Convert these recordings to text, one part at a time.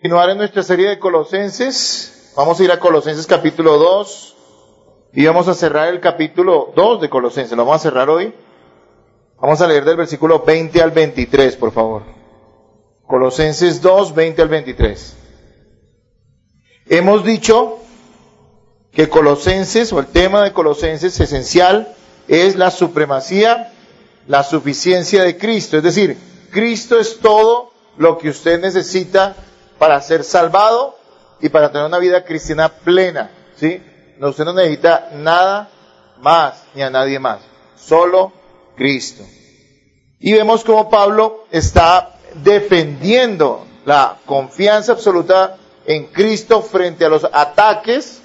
Continuar en nuestra serie de Colosenses. Vamos a ir a Colosenses capítulo 2 y vamos a cerrar el capítulo 2 de Colosenses. Lo vamos a cerrar hoy. Vamos a leer del versículo 20 al 23, por favor. Colosenses 2, 20 al 23. Hemos dicho que Colosenses, o el tema de Colosenses esencial, es la supremacía, la suficiencia de Cristo. Es decir, Cristo es todo lo que usted necesita para ser salvado y para tener una vida cristiana plena, ¿sí? No, usted no necesita nada más ni a nadie más, solo Cristo. Y vemos cómo Pablo está defendiendo la confianza absoluta en Cristo frente a los ataques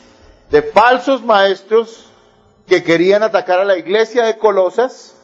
de falsos maestros que querían atacar a la iglesia de Colosas,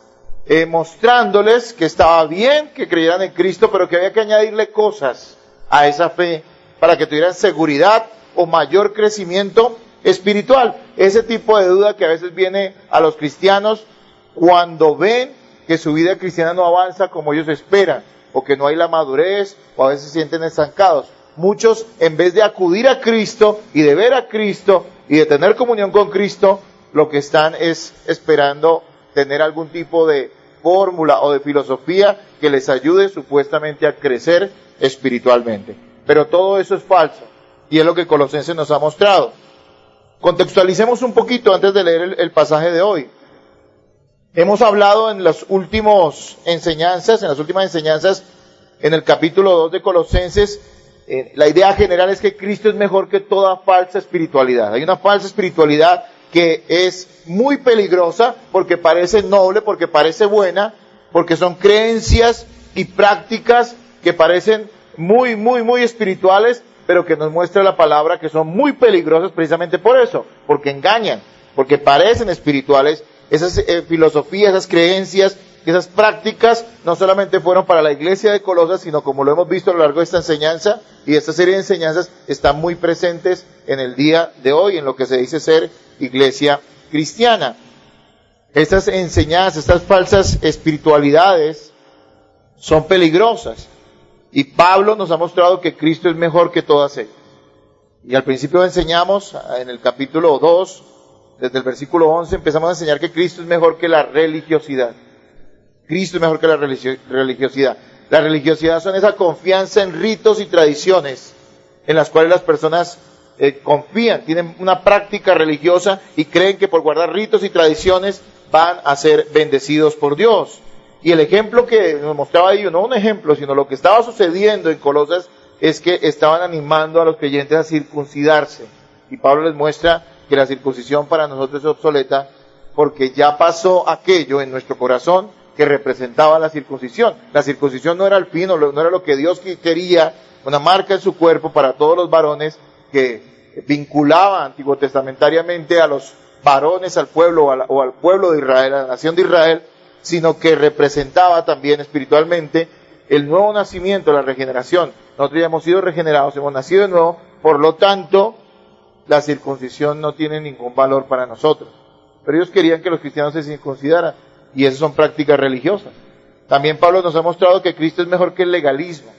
mostrándoles que estaba bien que creyeran en Cristo, pero que había que añadirle cosas a esa fe para que tuvieran seguridad o mayor crecimiento espiritual. Ese tipo de duda que a veces viene a los cristianos cuando ven que su vida cristiana no avanza como ellos esperan, o que no hay la madurez, o a veces se sienten estancados. Muchos, en vez de acudir a Cristo y de ver a Cristo y de tener comunión con Cristo, lo que están es esperando tener algún tipo de fórmula o de filosofía que les ayude supuestamente a crecer espiritualmente. Pero todo eso es falso, y es lo que Colosenses nos ha mostrado. Contextualicemos un poquito antes de leer el pasaje de hoy. Hemos hablado en las últimas enseñanzas, en el capítulo 2 de Colosenses, la idea general es que Cristo es mejor que toda falsa espiritualidad. Hay una falsa espiritualidad que es muy peligrosa porque parece noble, porque parece buena, porque son creencias y prácticas que parecen muy espirituales, pero que nos muestra la palabra que son muy peligrosas precisamente por eso, porque engañan, porque parecen espirituales. Esas filosofías, esas creencias, esas prácticas no solamente fueron para la iglesia de Colosas, sino como lo hemos visto a lo largo de esta enseñanza y esta serie de enseñanzas, están muy presentes en el día de hoy, en lo que se dice ser iglesia cristiana. Estas enseñanzas, estas falsas espiritualidades son peligrosas. Y Pablo nos ha mostrado que Cristo es mejor que todas ellas. Y al principio enseñamos, en el capítulo 2, desde el versículo 11, empezamos a enseñar que Cristo es mejor que la religiosidad. Cristo es mejor que la religiosidad. La religiosidad son esa confianza en ritos y tradiciones en las cuales las personas confían, tienen una práctica religiosa y creen que por guardar ritos y tradiciones van a ser bendecidos por Dios. Y el ejemplo que nos mostraba ahí, no un ejemplo, sino lo que estaba sucediendo en Colosas, es que estaban animando a los creyentes a circuncidarse. Y Pablo les muestra que la circuncisión para nosotros es obsoleta, porque ya pasó aquello en nuestro corazón que representaba la circuncisión. La circuncisión no era el fin, no era lo que Dios quería, una marca en su cuerpo para todos los varones que vinculaba antiguo testamentariamente a los varones, al pueblo o al pueblo de Israel, a la nación de Israel, sino que representaba también espiritualmente el nuevo nacimiento, la regeneración. Nosotros ya hemos sido regenerados, hemos nacido de nuevo, por lo tanto, la circuncisión no tiene ningún valor para nosotros. Pero ellos querían que los cristianos se circuncidaran, y esas son prácticas religiosas. También Pablo nos ha mostrado que Cristo es mejor que el legalismo,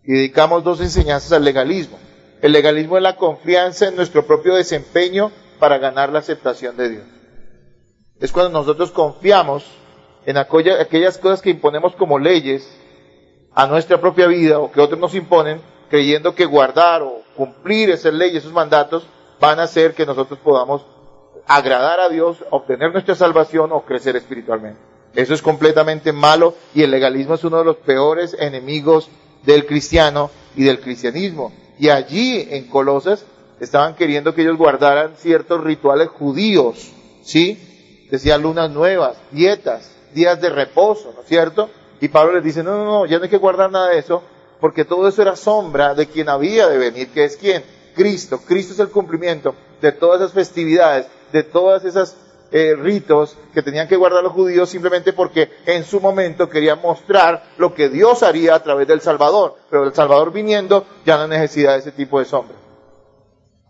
y dedicamos 2 enseñanzas al legalismo. El legalismo es la confianza en nuestro propio desempeño para ganar la aceptación de Dios. Es cuando nosotros confiamos en aquellas cosas que imponemos como leyes a nuestra propia vida o que otros nos imponen, creyendo que guardar o cumplir esas leyes, esos mandatos, van a hacer que nosotros podamos agradar a Dios, obtener nuestra salvación o crecer espiritualmente. Eso es completamente malo, y el legalismo es uno de los peores enemigos del cristiano y del cristianismo. Y allí en Colosas estaban queriendo que ellos guardaran ciertos rituales judíos, ¿sí? Decía lunas nuevas, dietas, días de reposo, ¿no es cierto? Y Pablo les dice, no, ya no hay que guardar nada de eso, porque todo eso era sombra de quien había de venir, que es ¿quién? Cristo. Cristo es el cumplimiento de todas esas festividades, de todas esas ritos que tenían que guardar los judíos simplemente porque en su momento querían mostrar lo que Dios haría a través del Salvador. Pero el Salvador viniendo ya no hay necesidad de ese tipo de sombra.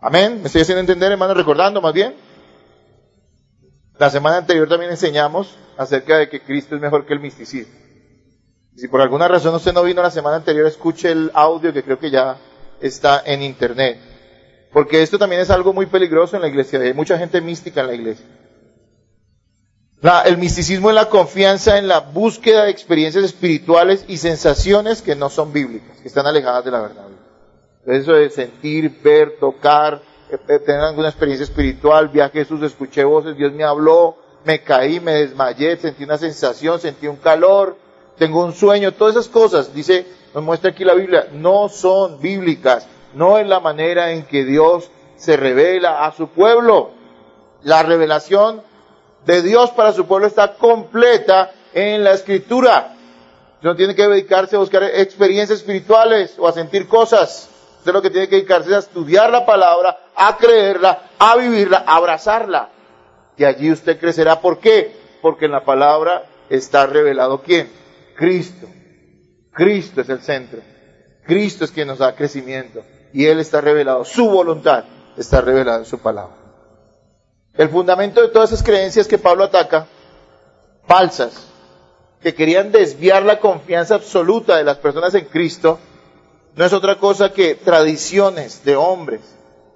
Amén. ¿Me estoy haciendo entender, hermanos? Recordando más bien. La semana anterior también enseñamos acerca de que Cristo es mejor que el misticismo. Si por alguna razón usted no vino la semana anterior, escuche el audio que creo que ya está en internet. Porque esto también es algo muy peligroso en la iglesia. Hay mucha gente mística en la iglesia. El misticismo es la confianza en la búsqueda de experiencias espirituales y sensaciones que no son bíblicas, que están alejadas de la verdad. Eso de sentir, ver, tocar, tener alguna experiencia espiritual, vi a Jesús, escuché voces, Dios me habló, me caí, me desmayé, sentí una sensación, sentí un calor, tengo un sueño, todas esas cosas, nos muestra aquí la Biblia, no son bíblicas, no es la manera en que Dios se revela a su pueblo. La revelación de Dios para su pueblo está completa en la Escritura. Usted no tiene que dedicarse a buscar experiencias espirituales o a sentir cosas. Usted lo que tiene que dedicarse es a estudiar la palabra, a creerla, a vivirla, a abrazarla. Y allí usted crecerá. ¿Por qué? Porque en la palabra está revelado ¿quién? Cristo. Cristo es el centro. Cristo es quien nos da crecimiento. Y Él está revelado. Su voluntad está revelada en su palabra. El fundamento de todas esas creencias que Pablo ataca, falsas, que querían desviar la confianza absoluta de las personas en Cristo, no es otra cosa que tradiciones de hombres,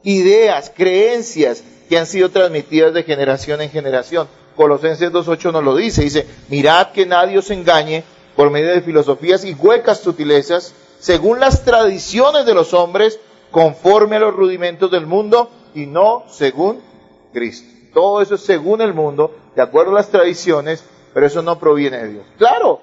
ideas, creencias que han sido transmitidas de generación en generación. Colosenses 2:8 nos lo dice, mirad que nadie os engañe por medio de filosofías y huecas sutilezas, según las tradiciones de los hombres, conforme a los rudimentos del mundo y no según Cristo. Todo eso es según el mundo, de acuerdo a las tradiciones, pero eso no proviene de Dios. Claro,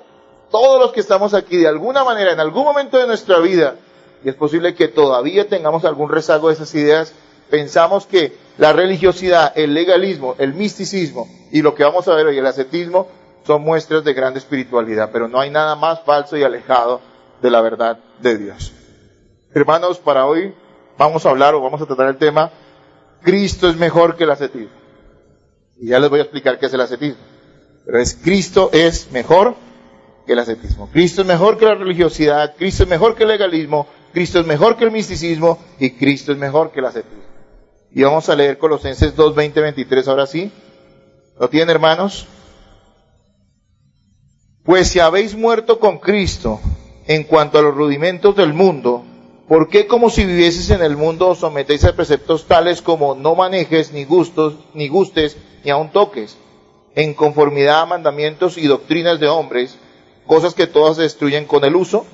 todos los que estamos aquí, de alguna manera, en algún momento de nuestra vida, y es posible que todavía tengamos algún rezago de esas ideas, pensamos que la religiosidad, el legalismo, el misticismo y lo que vamos a ver hoy, el ascetismo, son muestras de gran espiritualidad, pero no hay nada más falso y alejado de la verdad de Dios. Hermanos, para hoy vamos a tratar el tema, Cristo es mejor que el ascetismo. Y ya les voy a explicar qué es el ascetismo. Pero Cristo es mejor que el ascetismo. Cristo es mejor que la religiosidad, Cristo es mejor que el legalismo, Cristo es mejor que el misticismo y Cristo es mejor que el ascetismo. Y vamos a leer Colosenses 2, 20, 23, ahora sí. ¿Lo tienen, hermanos? Pues si habéis muerto con Cristo en cuanto a los rudimentos del mundo, ¿por qué como si vivieses en el mundo os sometéis a preceptos tales como no manejes, ni gustes, ni aun toques, en conformidad a mandamientos y doctrinas de hombres, cosas que todas se destruyen con el uso?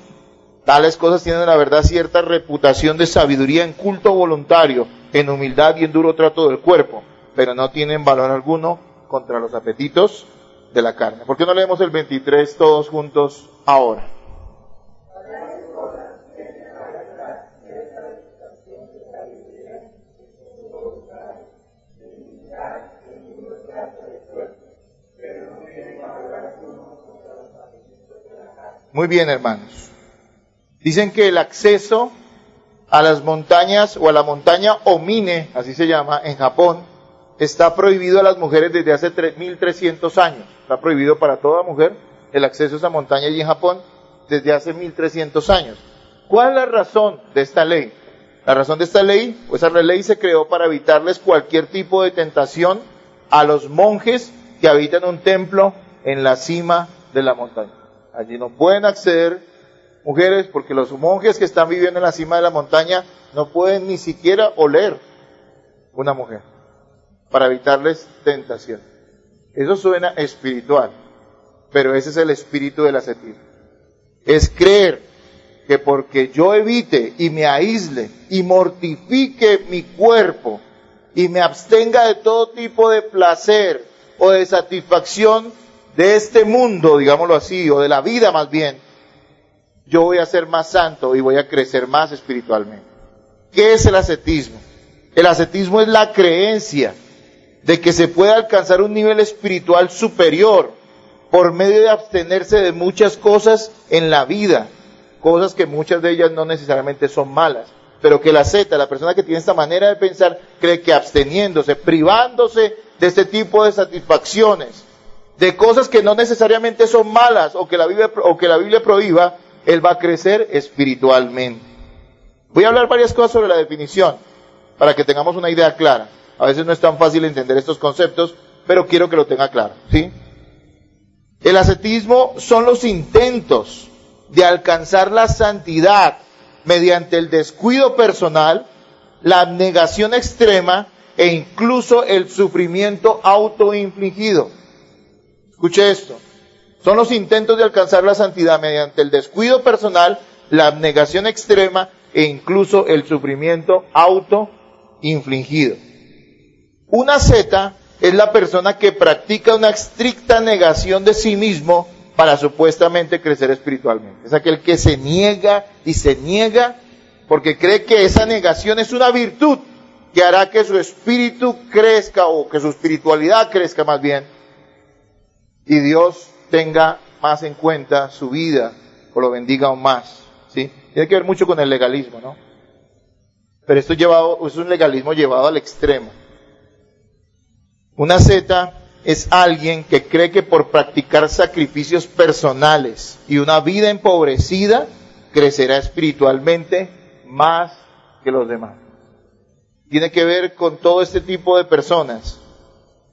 Tales cosas tienen la verdad cierta reputación de sabiduría en culto voluntario, en humildad y en duro trato del cuerpo, pero no tienen valor alguno contra los apetitos de la carne. ¿Por qué no leemos el 23 todos juntos ahora? Muy bien, hermanos. Dicen que el acceso a las montañas o a la montaña Omine, así se llama, en Japón, está prohibido a las mujeres desde hace 1300 años. Está prohibido para toda mujer el acceso a esa montaña allí en Japón desde hace 1300 años. ¿Cuál es la razón de esta ley? La razón de esta ley, pues esa ley se creó para evitarles cualquier tipo de tentación a los monjes que habitan un templo en la cima de la montaña. Allí no pueden acceder mujeres porque los monjes que están viviendo en la cima de la montaña no pueden ni siquiera oler una mujer para evitarles tentación. Eso suena espiritual, pero ese es el espíritu del ascetismo. Es creer que porque yo evite y me aísle y mortifique mi cuerpo y me abstenga de todo tipo de placer o de satisfacción de este mundo, digámoslo así, o de la vida más bien, yo voy a ser más santo y voy a crecer más espiritualmente. ¿Qué es el ascetismo? El ascetismo es la creencia de que se puede alcanzar un nivel espiritual superior por medio de abstenerse de muchas cosas en la vida, cosas que muchas de ellas no necesariamente son malas, pero que la persona que tiene esta manera de pensar, cree que absteniéndose, privándose de este tipo de satisfacciones, de cosas que no necesariamente son malas o que la Biblia prohíba, él va a crecer espiritualmente. Voy a hablar varias cosas sobre la definición, para que tengamos una idea clara. A veces no es tan fácil entender estos conceptos, pero quiero que lo tenga claro, ¿sí? El ascetismo son los intentos de alcanzar la santidad mediante el descuido personal, la abnegación extrema e incluso el sufrimiento autoinfligido. Escuche esto. Son los intentos de alcanzar la santidad mediante el descuido personal, la abnegación extrema e incluso el sufrimiento autoinfligido. Una asceta es la persona que practica una estricta negación de sí mismo para supuestamente crecer espiritualmente. Es aquel que se niega y se niega porque cree que esa negación es una virtud que hará que su espíritu crezca, o que su espiritualidad crezca más bien, y Dios tenga más en cuenta su vida o lo bendiga aún más. ¿Sí? Tiene que ver mucho con el legalismo, ¿no? Pero esto es un legalismo llevado al extremo. Una asceta es alguien que cree que por practicar sacrificios personales y una vida empobrecida, crecerá espiritualmente más que los demás. Tiene que ver con todo este tipo de personas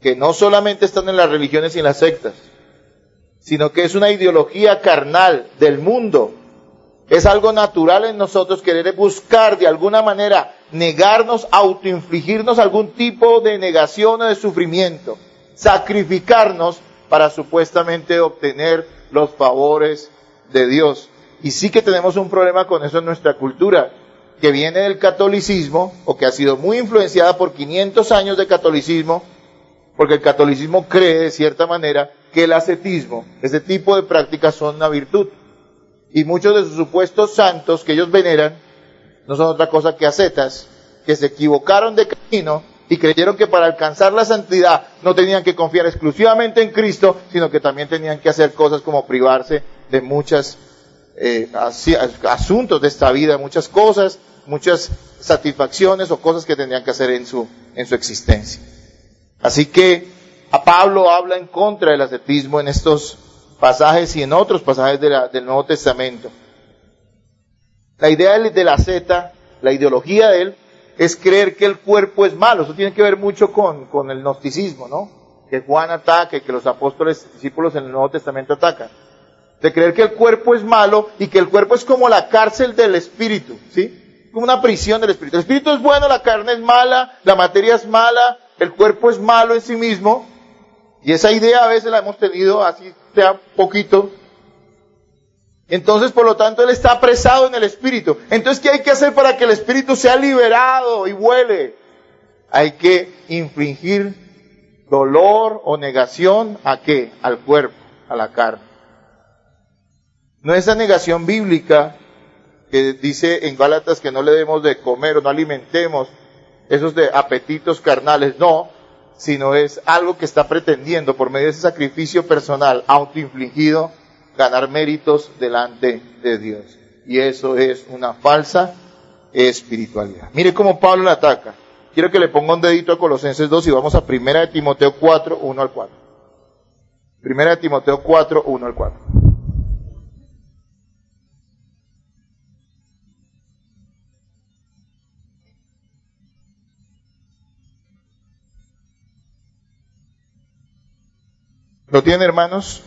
que no solamente están en las religiones y en las sectas, sino que es una ideología carnal del mundo. Es algo natural en nosotros querer buscar de alguna manera negarnos, autoinfligirnos algún tipo de negación o de sufrimiento, sacrificarnos para supuestamente obtener los favores de Dios. Y sí que tenemos un problema con eso en nuestra cultura, que viene del catolicismo, o que ha sido muy influenciada por 500 años de catolicismo, porque el catolicismo cree de cierta manera que el ascetismo, ese tipo de prácticas son una virtud. Y muchos de sus supuestos santos que ellos veneran no son otra cosa que ascetas, que se equivocaron de camino y creyeron que para alcanzar la santidad no tenían que confiar exclusivamente en Cristo, sino que también tenían que hacer cosas como privarse de muchos asuntos de esta vida, muchas cosas, muchas satisfacciones o cosas que tenían que hacer en su existencia. Así que a Pablo habla en contra del ascetismo en estos pasajes y en otros pasajes del Nuevo Testamento. La idea de la asceta, la ideología de él, es creer que el cuerpo es malo. Eso tiene que ver mucho con el gnosticismo, ¿no? Que Juan ataca y que los apóstoles, discípulos en el Nuevo Testamento atacan. De creer que el cuerpo es malo y que el cuerpo es como la cárcel del espíritu, ¿sí? Como una prisión del espíritu. El espíritu es bueno, la carne es mala, la materia es mala, el cuerpo es malo en sí mismo. Y esa idea a veces la hemos tenido, así sea poquito. Entonces, por lo tanto, él está apresado en el espíritu. Entonces, ¿qué hay que hacer para que el espíritu sea liberado y vuele? Hay que infligir dolor o negación ¿a qué? Al cuerpo, a la carne. No esa negación bíblica que dice en Gálatas que no le debemos de comer o no alimentemos esos de apetitos carnales, no, sino es algo que está pretendiendo por medio de ese sacrificio personal autoinfligido ganar méritos delante de Dios. Y eso es una falsa espiritualidad. Mire cómo Pablo la ataca. Quiero que le ponga un dedito a Colosenses 2 y vamos a 1 de Timoteo 4, 1 al 4. 1 de Timoteo 4, 1 al 4. ¿Lo tienen, hermanos?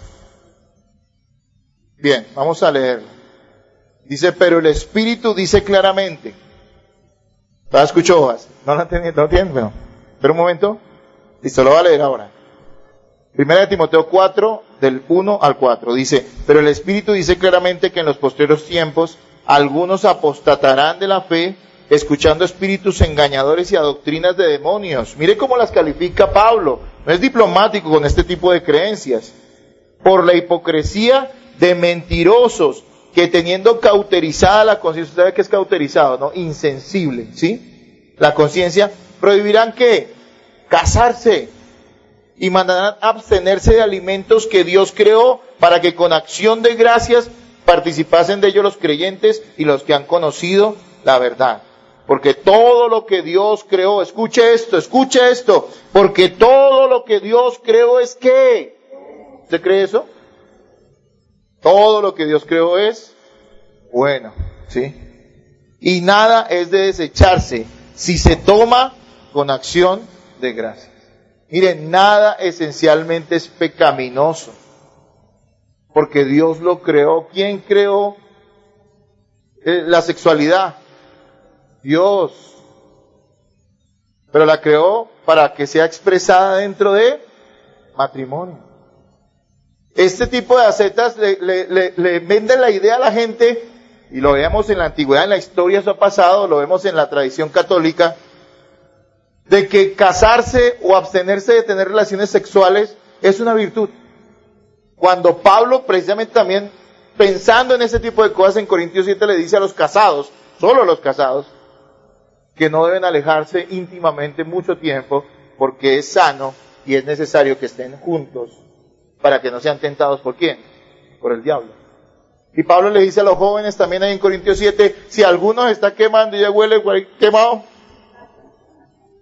Bien, vamos a leerlo. Dice, pero el Espíritu dice claramente. ¿La escuchó, hojas? ¿No la tienen? Bueno, pero un momento. Listo, lo voy a leer ahora. 1 de Timoteo 4, del 1 al 4. Dice, pero el Espíritu dice claramente que en los posteriores tiempos algunos apostatarán de la fe, escuchando espíritus engañadores y a doctrinas de demonios. Mire cómo las califica Pablo. No es diplomático con este tipo de creencias. Por la hipocresía de mentirosos que teniendo cauterizada la conciencia, usted sabe que es cauterizado, ¿no? Insensible, ¿sí? La conciencia, prohibirán ¿qué? Casarse y mandarán abstenerse de alimentos que Dios creó para que con acción de gracias participasen de ellos los creyentes y los que han conocido la verdad. Porque todo lo que Dios creó, escuche esto, porque todo lo que Dios creó es ¿qué? ¿Usted cree eso? Todo lo que Dios creó es bueno, ¿sí? Y nada es de desecharse si se toma con acción de gracias. Miren, nada esencialmente es pecaminoso, porque Dios lo creó. ¿Quién creó la sexualidad. Dios. Pero la creó para que sea expresada dentro de matrimonio. Este tipo de ascetas le venden la idea a la gente, y lo vemos en la antigüedad, en la historia eso ha pasado, lo vemos en la tradición católica, de que casarse o abstenerse de tener relaciones sexuales es una virtud. Cuando Pablo, precisamente también pensando en ese tipo de cosas, en Corintios 7 le dice a los casados, solo a los casados, que no deben alejarse íntimamente mucho tiempo, porque es sano y es necesario que estén juntos para que no sean tentados ¿por quién? Por el diablo. Y Pablo le dice a los jóvenes también ahí en Corintios 7, si alguno se está quemando y ya huele quemado,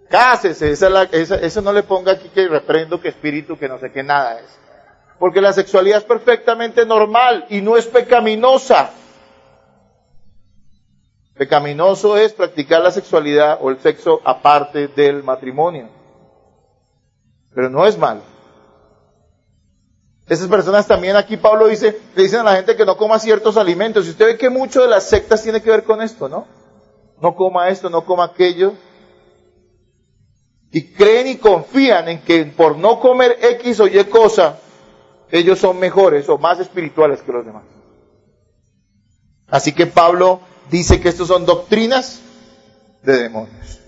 cásese. Eso no le ponga aquí que reprendo, que espíritu, que no sé qué, nada es. Porque la sexualidad es perfectamente normal y no es pecaminosa. Pecaminoso es practicar la sexualidad o el sexo aparte del matrimonio. Pero no es malo. Esas personas también aquí Pablo dice, le dicen a la gente que no coma ciertos alimentos. Y usted ve que mucho de las sectas tiene que ver con esto, ¿no? No coma esto, no coma aquello. Y creen y confían en que por no comer X o Y cosa, ellos son mejores o más espirituales que los demás. Así que Pablo dice que estos son doctrinas de demonios.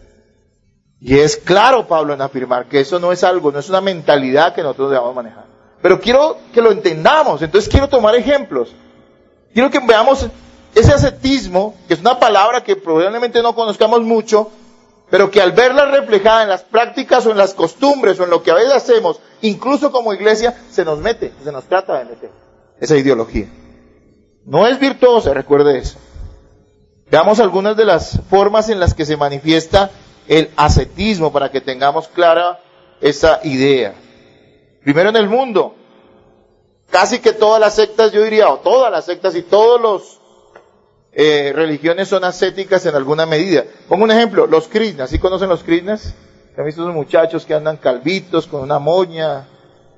Y es claro Pablo en afirmar que eso no es algo, no es una mentalidad que nosotros debamos manejar. Pero quiero que lo entendamos, entonces quiero tomar ejemplos. Quiero que veamos ese ascetismo, que es una palabra que probablemente no conozcamos mucho, pero que al verla reflejada en las prácticas o en las costumbres o en lo que a veces hacemos, incluso como iglesia, se nos mete, se nos trata de meter esa ideología. No es virtuosa, recuerde eso. Veamos algunas de las formas en las que se manifiesta el ascetismo para que tengamos clara esa idea. Primero en el mundo, casi que todas las sectas, yo diría, o todas las sectas y todos los religiones son ascéticas en alguna medida. Pongo un ejemplo, los krishnas, ¿sí conocen los krishnas? ¿Han visto esos muchachos que andan calvitos, con una moña,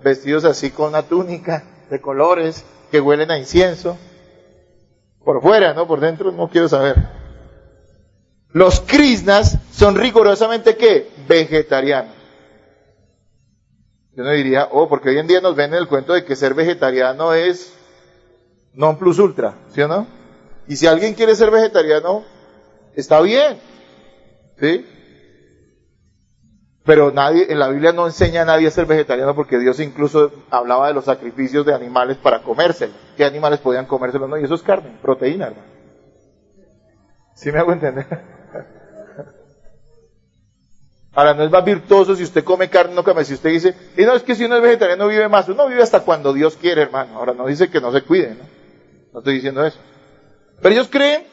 vestidos así con una túnica de colores, que huelen a incienso? Por fuera, ¿no? Por dentro no quiero saber. Los krishnas son rigurosamente, ¿qué? Vegetarianos. Yo no diría, porque hoy en día nos ven el cuento de que ser vegetariano es non plus ultra, ¿sí o no? Y si alguien quiere ser vegetariano, está bien, ¿sí? Pero nadie, en la Biblia no enseña a nadie a ser vegetariano, porque Dios incluso hablaba de los sacrificios de animales para comérselos. ¿Qué animales podían comérselos? No, y eso es carne, proteína, hermano. ¿Sí me hago entender? Ahora, no es más virtuoso si usted come carne, no come. Si usted dice, y no, es que si uno es vegetariano vive más. Uno vive hasta cuando Dios quiere, hermano. Ahora, no dice que no se cuide, ¿no? No estoy diciendo eso. Pero ellos creen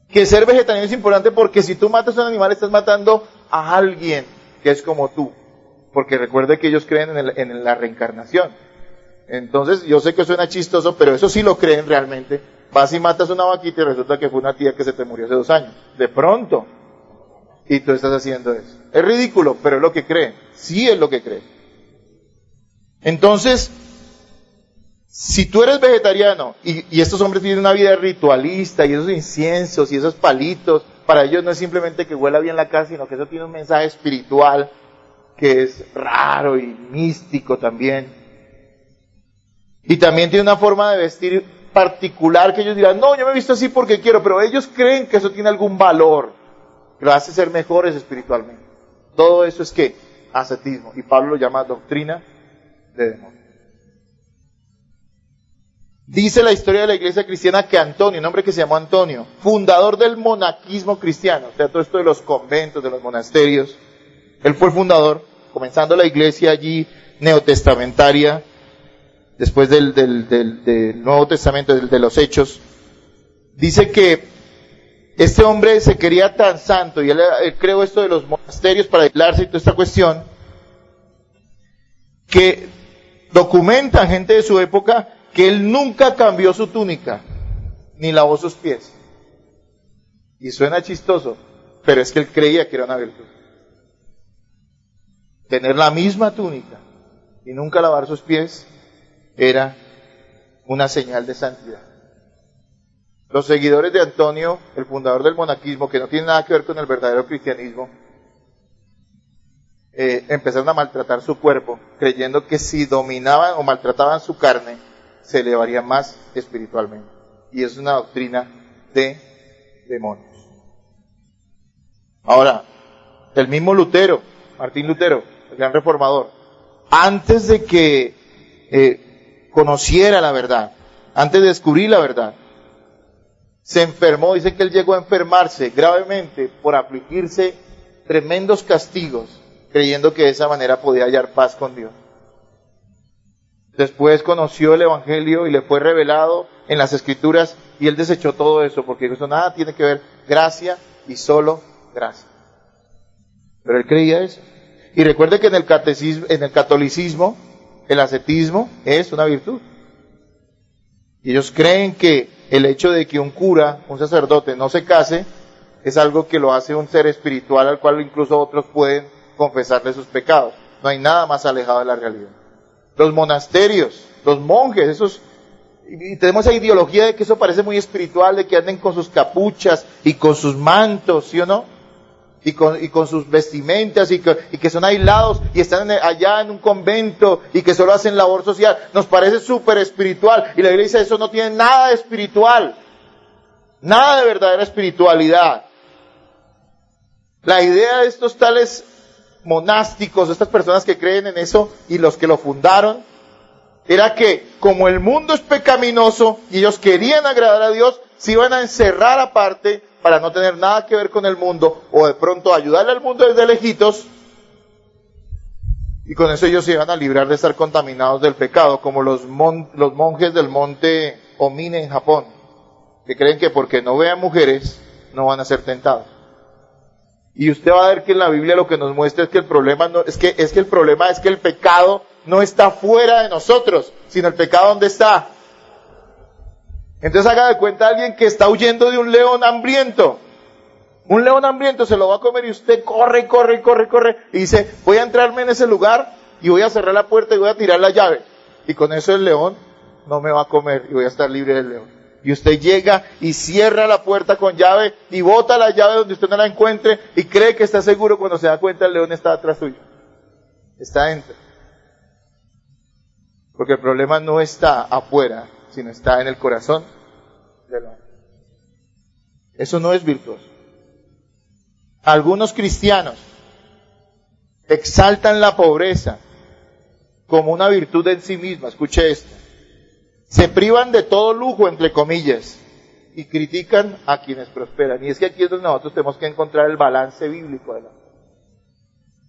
que ser vegetariano es importante, porque si tú matas a un animal, estás matando a alguien que es como tú. Porque recuerde que ellos creen en la reencarnación. Entonces, yo sé que suena chistoso, pero eso sí lo creen realmente. Vas y matas una vaquita y resulta que fue una tía que se te murió hace 2 años. De pronto. Y tú estás haciendo eso. Es ridículo, pero es lo que creen. Sí es lo que creen. Entonces, si tú eres vegetariano y estos hombres tienen una vida ritualista y esos inciensos y esos palitos, para ellos no es simplemente que huela bien la casa, sino que eso tiene un mensaje espiritual que es raro y místico también. Y también tiene una forma de vestir particular que ellos dirán, no, yo me he visto así porque quiero, pero ellos creen que eso tiene algún valor, que lo hace ser mejores espiritualmente. Todo eso es ¿qué? Ascetismo. Y Pablo lo llama doctrina de demonios. Dice la historia de la iglesia cristiana que Antonio, un hombre que se llamó Antonio, fundador del monaquismo cristiano, o sea, todo esto de los conventos, de los monasterios, él fue el fundador, comenzando la iglesia allí neotestamentaria, después del Nuevo Testamento, de los Hechos. Dice que este hombre se quería tan santo, y él creó esto de los monasterios para aislarse y toda esta cuestión, que documentan gente de su época que él nunca cambió su túnica, ni lavó sus pies. Y suena chistoso, pero es que él creía que era una virtud. Tener la misma túnica y nunca lavar sus pies era una señal de santidad. Los seguidores de Antonio, el fundador del monaquismo, que no tiene nada que ver con el verdadero cristianismo, empezaron a maltratar su cuerpo, creyendo que si dominaban o maltrataban su carne, se elevarían más espiritualmente. Y es una doctrina de demonios. Ahora, el mismo Lutero, Martín Lutero, el gran reformador, antes de que conociera la verdad, antes de descubrir la verdad, se enfermó. Dice que él llegó a enfermarse gravemente por afligirse tremendos castigos, creyendo que de esa manera podía hallar paz con Dios. Después conoció el Evangelio y le fue revelado en las Escrituras y él desechó todo eso porque eso nada tiene que ver, gracia y solo gracia. Pero él creía eso. Y recuerde que en el catolicismo, el ascetismo es una virtud. Y ellos creen que el hecho de que un cura, un sacerdote, no se case, es algo que lo hace un ser espiritual al cual incluso otros pueden confesarle sus pecados. No hay nada más alejado de la realidad. Los monasterios, los monjes, y tenemos esa ideología de que eso parece muy espiritual, de que anden con sus capuchas y con sus mantos, ¿sí o no? Y con sus vestimentas y que son aislados y están allá en un convento y que solo hacen labor social. Nos parece súper espiritual y la Biblia dice eso no tiene nada de espiritual, nada de verdadera espiritualidad. La idea de estos tales monásticos, estas personas que creen en eso y los que lo fundaron, era que como el mundo es pecaminoso y ellos querían agradar a Dios, se iban a encerrar aparte para no tener nada que ver con el mundo, o de pronto ayudarle al mundo desde lejitos, y con eso ellos se iban a librar de estar contaminados del pecado, como los monjes del monte Omine en Japón, que creen que porque no vean mujeres, no van a ser tentados. Y usted va a ver que en la Biblia lo que nos muestra es que el problema es que el pecado no está fuera de nosotros, sino el pecado ¿dónde está? Entonces haga de cuenta a alguien que está huyendo de un león hambriento. Un león hambriento se lo va a comer y usted corre y dice, voy a entrarme en ese lugar y voy a cerrar la puerta y voy a tirar la llave. Y con eso el león no me va a comer y voy a estar libre del león. Y usted llega y cierra la puerta con llave y bota la llave donde usted no la encuentre y cree que está seguro, cuando se da cuenta el león está atrás suyo. Está adentro. Porque el problema no está afuera, sino está en el corazón del hombre. Eso no es virtuoso. Algunos cristianos exaltan la pobreza como una virtud en sí misma. Escuche esto. Se privan de todo lujo, entre comillas, y critican a quienes prosperan. Y es que aquí es donde nosotros tenemos que encontrar el balance bíblico de la vida.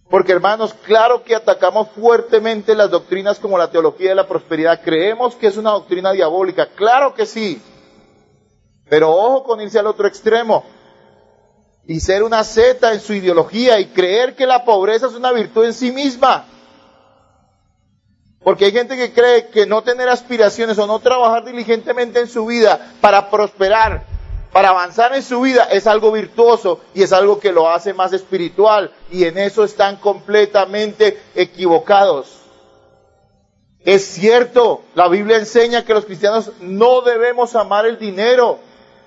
Porque hermanos, claro que atacamos fuertemente las doctrinas como la teología de la prosperidad. Creemos que es una doctrina diabólica, claro que sí. Pero ojo con irse al otro extremo y ser una zeta en su ideología y creer que la pobreza es una virtud en sí misma. Porque hay gente que cree que no tener aspiraciones o no trabajar diligentemente en su vida para prosperar, para avanzar en su vida, es algo virtuoso y es algo que lo hace más espiritual, y en eso están completamente equivocados. Es cierto, la Biblia enseña que los cristianos no debemos amar el dinero,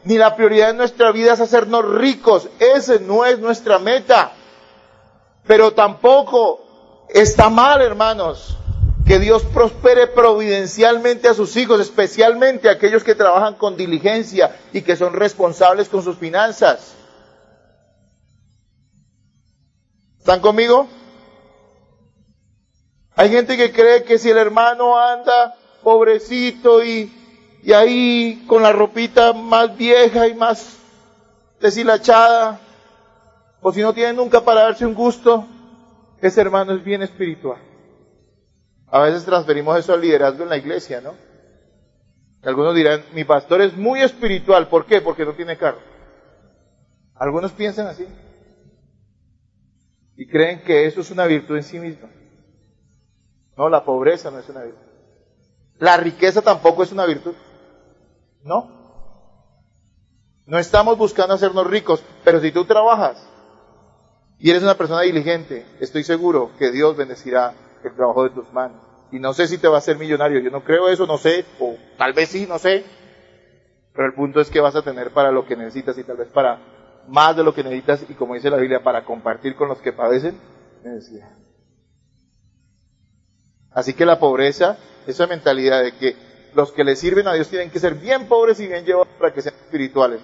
ni la prioridad en nuestra vida es hacernos ricos, ese no es nuestra meta. Pero tampoco está mal, hermanos, que Dios prospere providencialmente a sus hijos, especialmente a aquellos que trabajan con diligencia y que son responsables con sus finanzas. ¿Están conmigo? Hay gente que cree que si el hermano anda pobrecito y ahí con la ropita más vieja y más deshilachada, o si no tiene nunca para darse un gusto, ese hermano es bien espiritual. A veces transferimos eso al liderazgo en la iglesia, ¿no? Algunos dirán, mi pastor es muy espiritual. ¿Por qué? Porque no tiene carro. Algunos piensan así. Y creen que eso es una virtud en sí misma. No, la pobreza no es una virtud. La riqueza tampoco es una virtud. No. No estamos buscando hacernos ricos, pero si tú trabajas y eres una persona diligente, estoy seguro que Dios bendecirá el trabajo de tus manos. Y no sé si te va a hacer millonario, yo no creo eso, no sé, o tal vez sí, no sé. Pero el punto es que vas a tener para lo que necesitas y tal vez para más de lo que necesitas y como dice la Biblia, para compartir con los que padecen necesidad. Así que la pobreza, esa mentalidad de que los que le sirven a Dios tienen que ser bien pobres y bien llevados para que sean espirituales.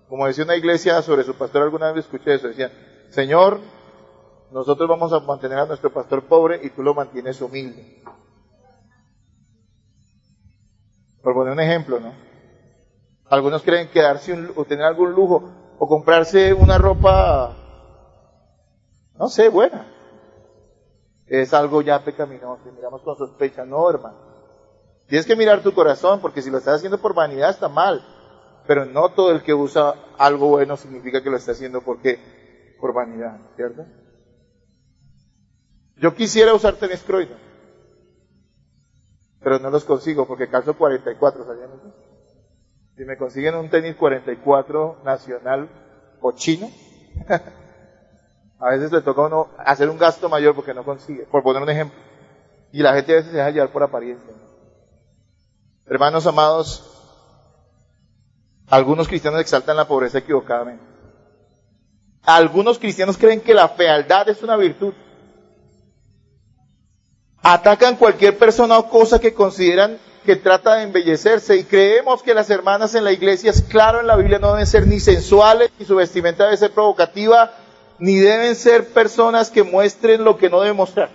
Como decía una iglesia sobre su pastor, alguna vez escuché eso, decían, Señor, nosotros vamos a mantener a nuestro pastor pobre y tú lo mantienes humilde. Por poner un ejemplo, ¿no? Algunos creen que o tener algún lujo o comprarse una ropa, no sé, buena, es algo ya pecaminoso y miramos con sospecha. No, hermano. Tienes que mirar tu corazón, porque si lo estás haciendo por vanidad está mal. Pero no todo el que usa algo bueno significa que lo está haciendo por vanidad, ¿cierto? Yo quisiera usar tenis Croydon, pero no los consigo porque calzo 44, ¿sabían eso? Si me consiguen un tenis 44 nacional o chino, a veces le toca a uno hacer un gasto mayor porque no consigue, por poner un ejemplo. Y la gente a veces se deja llevar por apariencia. Hermanos amados, algunos cristianos exaltan la pobreza equivocadamente. Algunos cristianos creen que la fealdad es una virtud. Atacan cualquier persona o cosa que consideran que trata de embellecerse y creemos que las hermanas en la iglesia, es claro en la Biblia, no deben ser ni sensuales, ni su vestimenta debe ser provocativa, ni deben ser personas que muestren lo que no deben mostrar.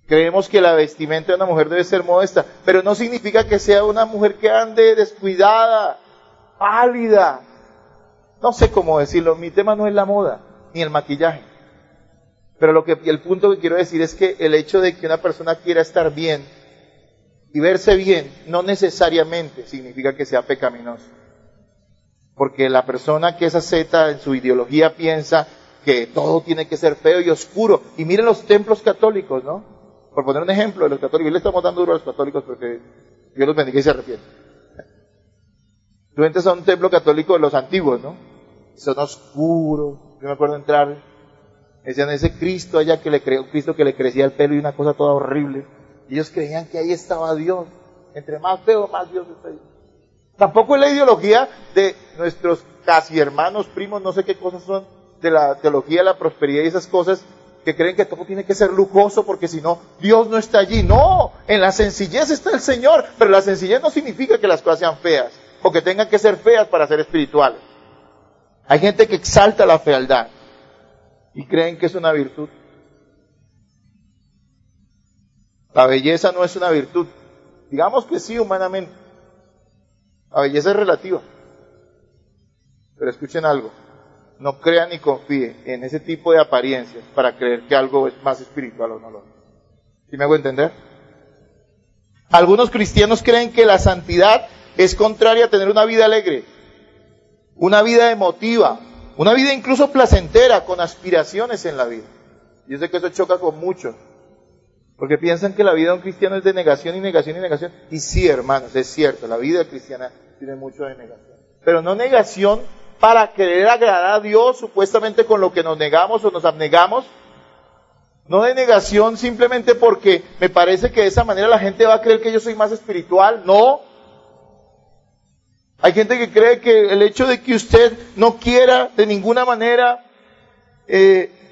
Creemos que la vestimenta de una mujer debe ser modesta, pero no significa que sea una mujer que ande descuidada, pálida. No sé cómo decirlo, mi tema no es la moda, ni el maquillaje. Pero el punto que quiero decir es que el hecho de que una persona quiera estar bien y verse bien, no necesariamente significa que sea pecaminoso. Porque la persona que es asceta en su ideología piensa que todo tiene que ser feo y oscuro. Y miren los templos católicos, ¿no? Por poner un ejemplo de los católicos, y le estamos dando duro a los católicos porque Dios los bendiga y se arrepienten. Tú entras a un templo católico de los antiguos, ¿no? Son oscuros. Yo me acuerdo entrar, decían ese Cristo allá un Cristo que le crecía el pelo y una cosa toda horrible. Y ellos creían que ahí estaba Dios. Entre más feo, más Dios está ahí. Tampoco es la ideología de nuestros casi hermanos, primos, no sé qué cosas son, de la teología de la prosperidad y esas cosas, que creen que todo tiene que ser lujoso porque si no, Dios no está allí. No, en la sencillez está el Señor, pero la sencillez no significa que las cosas sean feas, o que tengan que ser feas para ser espirituales. Hay gente que exalta la fealdad y creen que es una virtud. La belleza no es una virtud. Digamos que sí, humanamente. La belleza es relativa. Pero escuchen algo. No crean ni confíen en ese tipo de apariencias para creer que algo es más espiritual o no lo es. ¿Sí me hago entender? Algunos cristianos creen que la santidad es contraria a tener una vida alegre, una vida emotiva, una vida incluso placentera, con aspiraciones en la vida. Yo sé que eso choca con muchos, porque piensan que la vida de un cristiano es de negación y negación y negación. Y sí, hermanos, es cierto, la vida cristiana tiene mucho de negación. Pero no negación para querer agradar a Dios, supuestamente con lo que nos negamos o nos abnegamos. No de negación simplemente porque me parece que de esa manera la gente va a creer que yo soy más espiritual. No. Hay gente que cree que el hecho de que usted no quiera de ninguna manera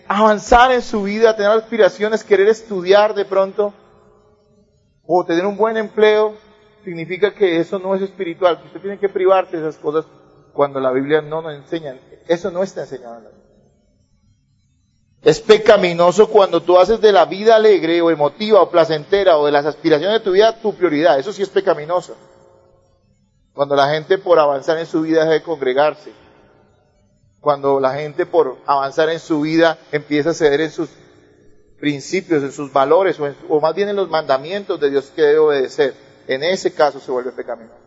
avanzar en su vida, tener aspiraciones, querer estudiar de pronto, o tener un buen empleo, significa que eso no es espiritual, que usted tiene que privarse de esas cosas cuando la Biblia no nos enseña. Eso no está enseñado en la Biblia. Es pecaminoso cuando tú haces de la vida alegre o emotiva o placentera o de las aspiraciones de tu vida tu prioridad. Eso sí es pecaminoso. Cuando la gente por avanzar en su vida deja de congregarse. Cuando la gente por avanzar en su vida empieza a ceder en sus principios, en sus valores, o más bien en los mandamientos de Dios que debe obedecer. En ese caso se vuelve pecaminoso.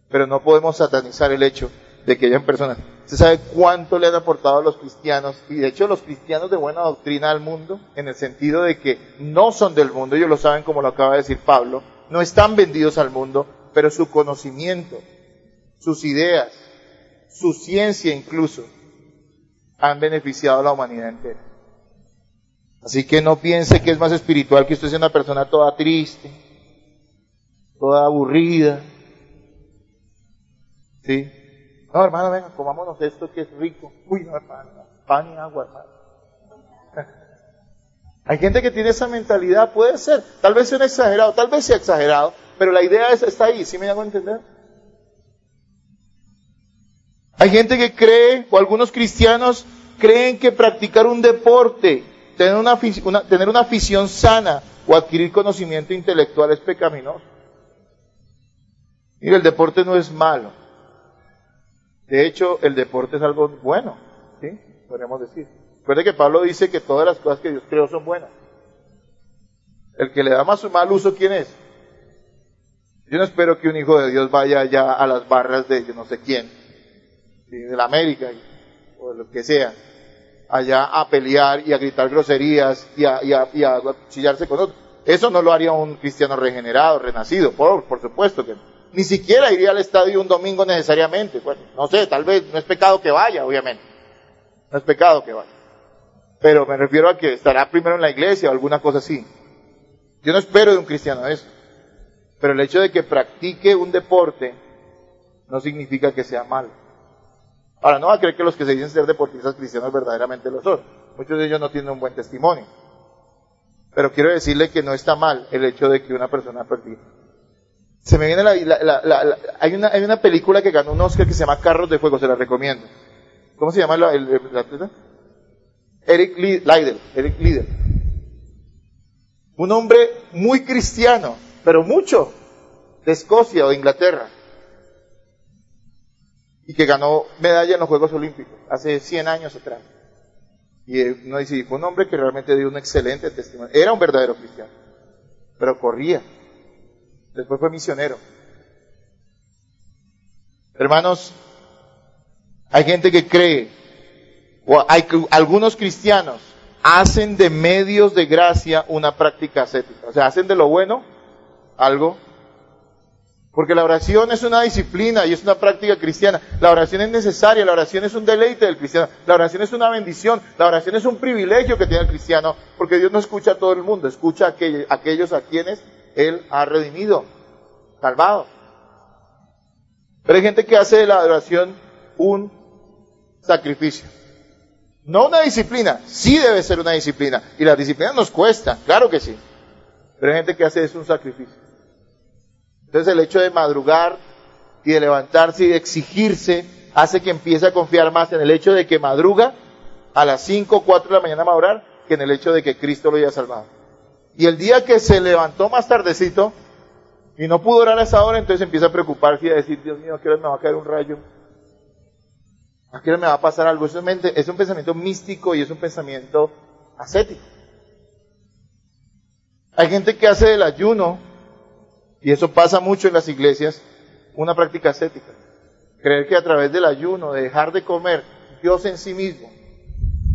Pero no podemos satanizar el hecho de que hayan personas. ¿Usted sabe cuánto le han aportado a los cristianos? Y de hecho los cristianos de buena doctrina al mundo, en el sentido de que no son del mundo, ellos lo saben como lo acaba de decir Pablo, no están vendidos al mundo, pero su conocimiento, sus ideas, su ciencia incluso, han beneficiado a la humanidad entera. Así que no piense que es más espiritual que usted sea una persona toda triste, toda aburrida, ¿Sí? No, hermano, venga, comámonos esto que es rico. Uy, no, hermano, pan y agua, hermano. Hay gente que tiene esa mentalidad, puede ser. Tal vez sea un exagerado, tal vez sea exagerado, pero la idea está ahí, ¿sí me hago entender? Hay gente que cree, o algunos cristianos creen que practicar un deporte, tener una afición sana o adquirir conocimiento intelectual es pecaminoso. Mira, el deporte no es malo. De hecho, el deporte es algo bueno, ¿sí? Podríamos decir. Recuerde que Pablo dice que todas las cosas que Dios creó son buenas. El que le da más o mal uso, ¿quién es? Yo no espero que un hijo de Dios vaya allá a las barras de yo no sé quién, ¿sí? De la América o de lo que sea, allá a pelear y a gritar groserías y a chillarse con otros. Eso no lo haría un cristiano regenerado, renacido, por supuesto que no. Ni siquiera iría al estadio un domingo necesariamente. Bueno, no sé, tal vez no es pecado que vaya, obviamente. No es pecado que vaya. Pero me refiero a que estará primero en la iglesia o alguna cosa así. Yo no espero de un cristiano eso. Pero el hecho de que practique un deporte no significa que sea malo. Ahora, no va a creer que los que se dicen ser deportistas cristianos verdaderamente lo son. Muchos de ellos no tienen un buen testimonio. Pero quiero decirle que no está mal el hecho de que una persona practique. Se me viene hay una película que ganó un Oscar que se llama Carros de Fuego, se la recomiendo. ¿Cómo se llama el atleta? Eric Liddell. Un hombre muy cristiano, pero mucho, de Escocia o de Inglaterra. Y que ganó medalla en los Juegos Olímpicos, hace 100 años atrás. Y uno dice, fue un hombre que realmente dio un excelente testimonio. Era un verdadero cristiano, pero corría. Después fue misionero. Hermanos, hay gente que cree, o algunos cristianos hacen de medios de gracia una práctica ascética. O sea, hacen de lo bueno algo. Porque la oración es una disciplina y es una práctica cristiana. La oración es necesaria, la oración es un deleite del cristiano, la oración es una bendición, la oración es un privilegio que tiene el cristiano, porque Dios no escucha a todo el mundo, escucha a aquellos a quienes Él ha redimido, salvado. Pero hay gente que hace de la oración un sacrificio. No una disciplina, sí debe ser una disciplina. Y la disciplina nos cuesta, claro que sí. Pero hay gente que hace eso un sacrificio. Entonces el hecho de madrugar y de levantarse y de exigirse hace que empiece a confiar más en el hecho de que madruga a las 5 o 4 de la mañana a orar que en el hecho de que Cristo lo haya salvado. Y el día que se levantó más tardecito y no pudo orar a esa hora, entonces empieza a preocuparse y a decir, Dios mío, ¿a qué hora me va a caer un rayo? ¿A qué hora me va a pasar algo? Eso es un pensamiento místico y es un pensamiento ascético. Hay gente que hace del ayuno, y eso pasa mucho en las iglesias, una práctica ascética. Creer que a través del ayuno, de dejar de comer, Dios en sí mismo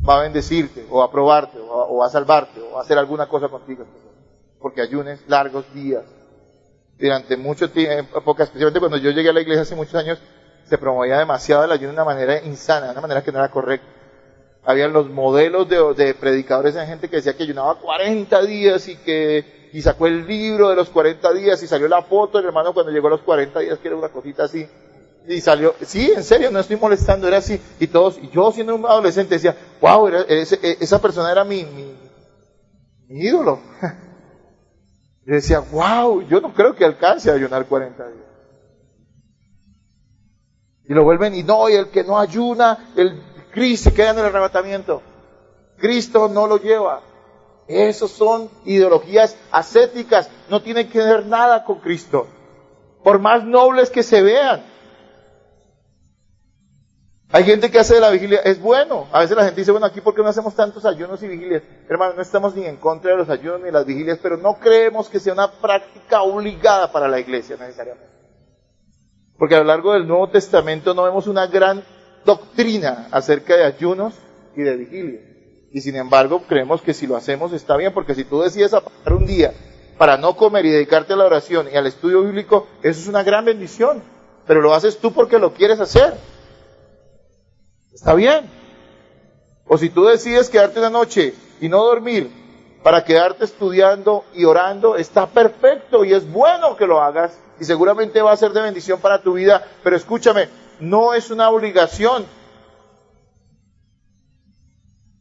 va a bendecirte, o a aprobarte, o va a salvarte, o va a hacer alguna cosa contigo. Porque ayunes largos días, durante mucho tiempo, especialmente cuando yo llegué a la iglesia hace muchos años, se promovía demasiado el ayuno de una manera insana, de una manera que no era correcta. Habían los modelos de predicadores, de gente que decía que ayunaba 40 días y sacó el libro de los 40 días y salió la foto del hermano cuando llegó a los 40 días, que era una cosita así. Y salió, sí, en serio, no estoy molestando, era así. Y yo siendo un adolescente decía, wow, esa persona era mi ídolo. Yo decía, wow, yo no creo que alcance a ayunar 40 días. Y lo vuelven, y el que no ayuna, el Cristo se queda en el arrebatamiento. Cristo no lo lleva. Esos son ideologías ascéticas, no tienen que ver nada con Cristo. Por más nobles que se vean. Hay gente que hace de la vigilia, es bueno. A veces la gente dice, bueno, aquí ¿por qué no hacemos tantos ayunos y vigilias? Hermano, no estamos ni en contra de los ayunos ni las vigilias, pero no creemos que sea una práctica obligada para la iglesia necesariamente. Porque a lo largo del Nuevo Testamento no vemos una gran doctrina acerca de ayunos y de vigilia. Y sin embargo, creemos que si lo hacemos está bien, porque si tú decides apartar un día para no comer y dedicarte a la oración y al estudio bíblico, eso es una gran bendición. Pero lo haces tú porque lo quieres hacer. Está bien. O si tú decides quedarte una noche y no dormir para quedarte estudiando y orando, está perfecto y es bueno que lo hagas y seguramente va a ser de bendición para tu vida, pero escúchame, no es una obligación.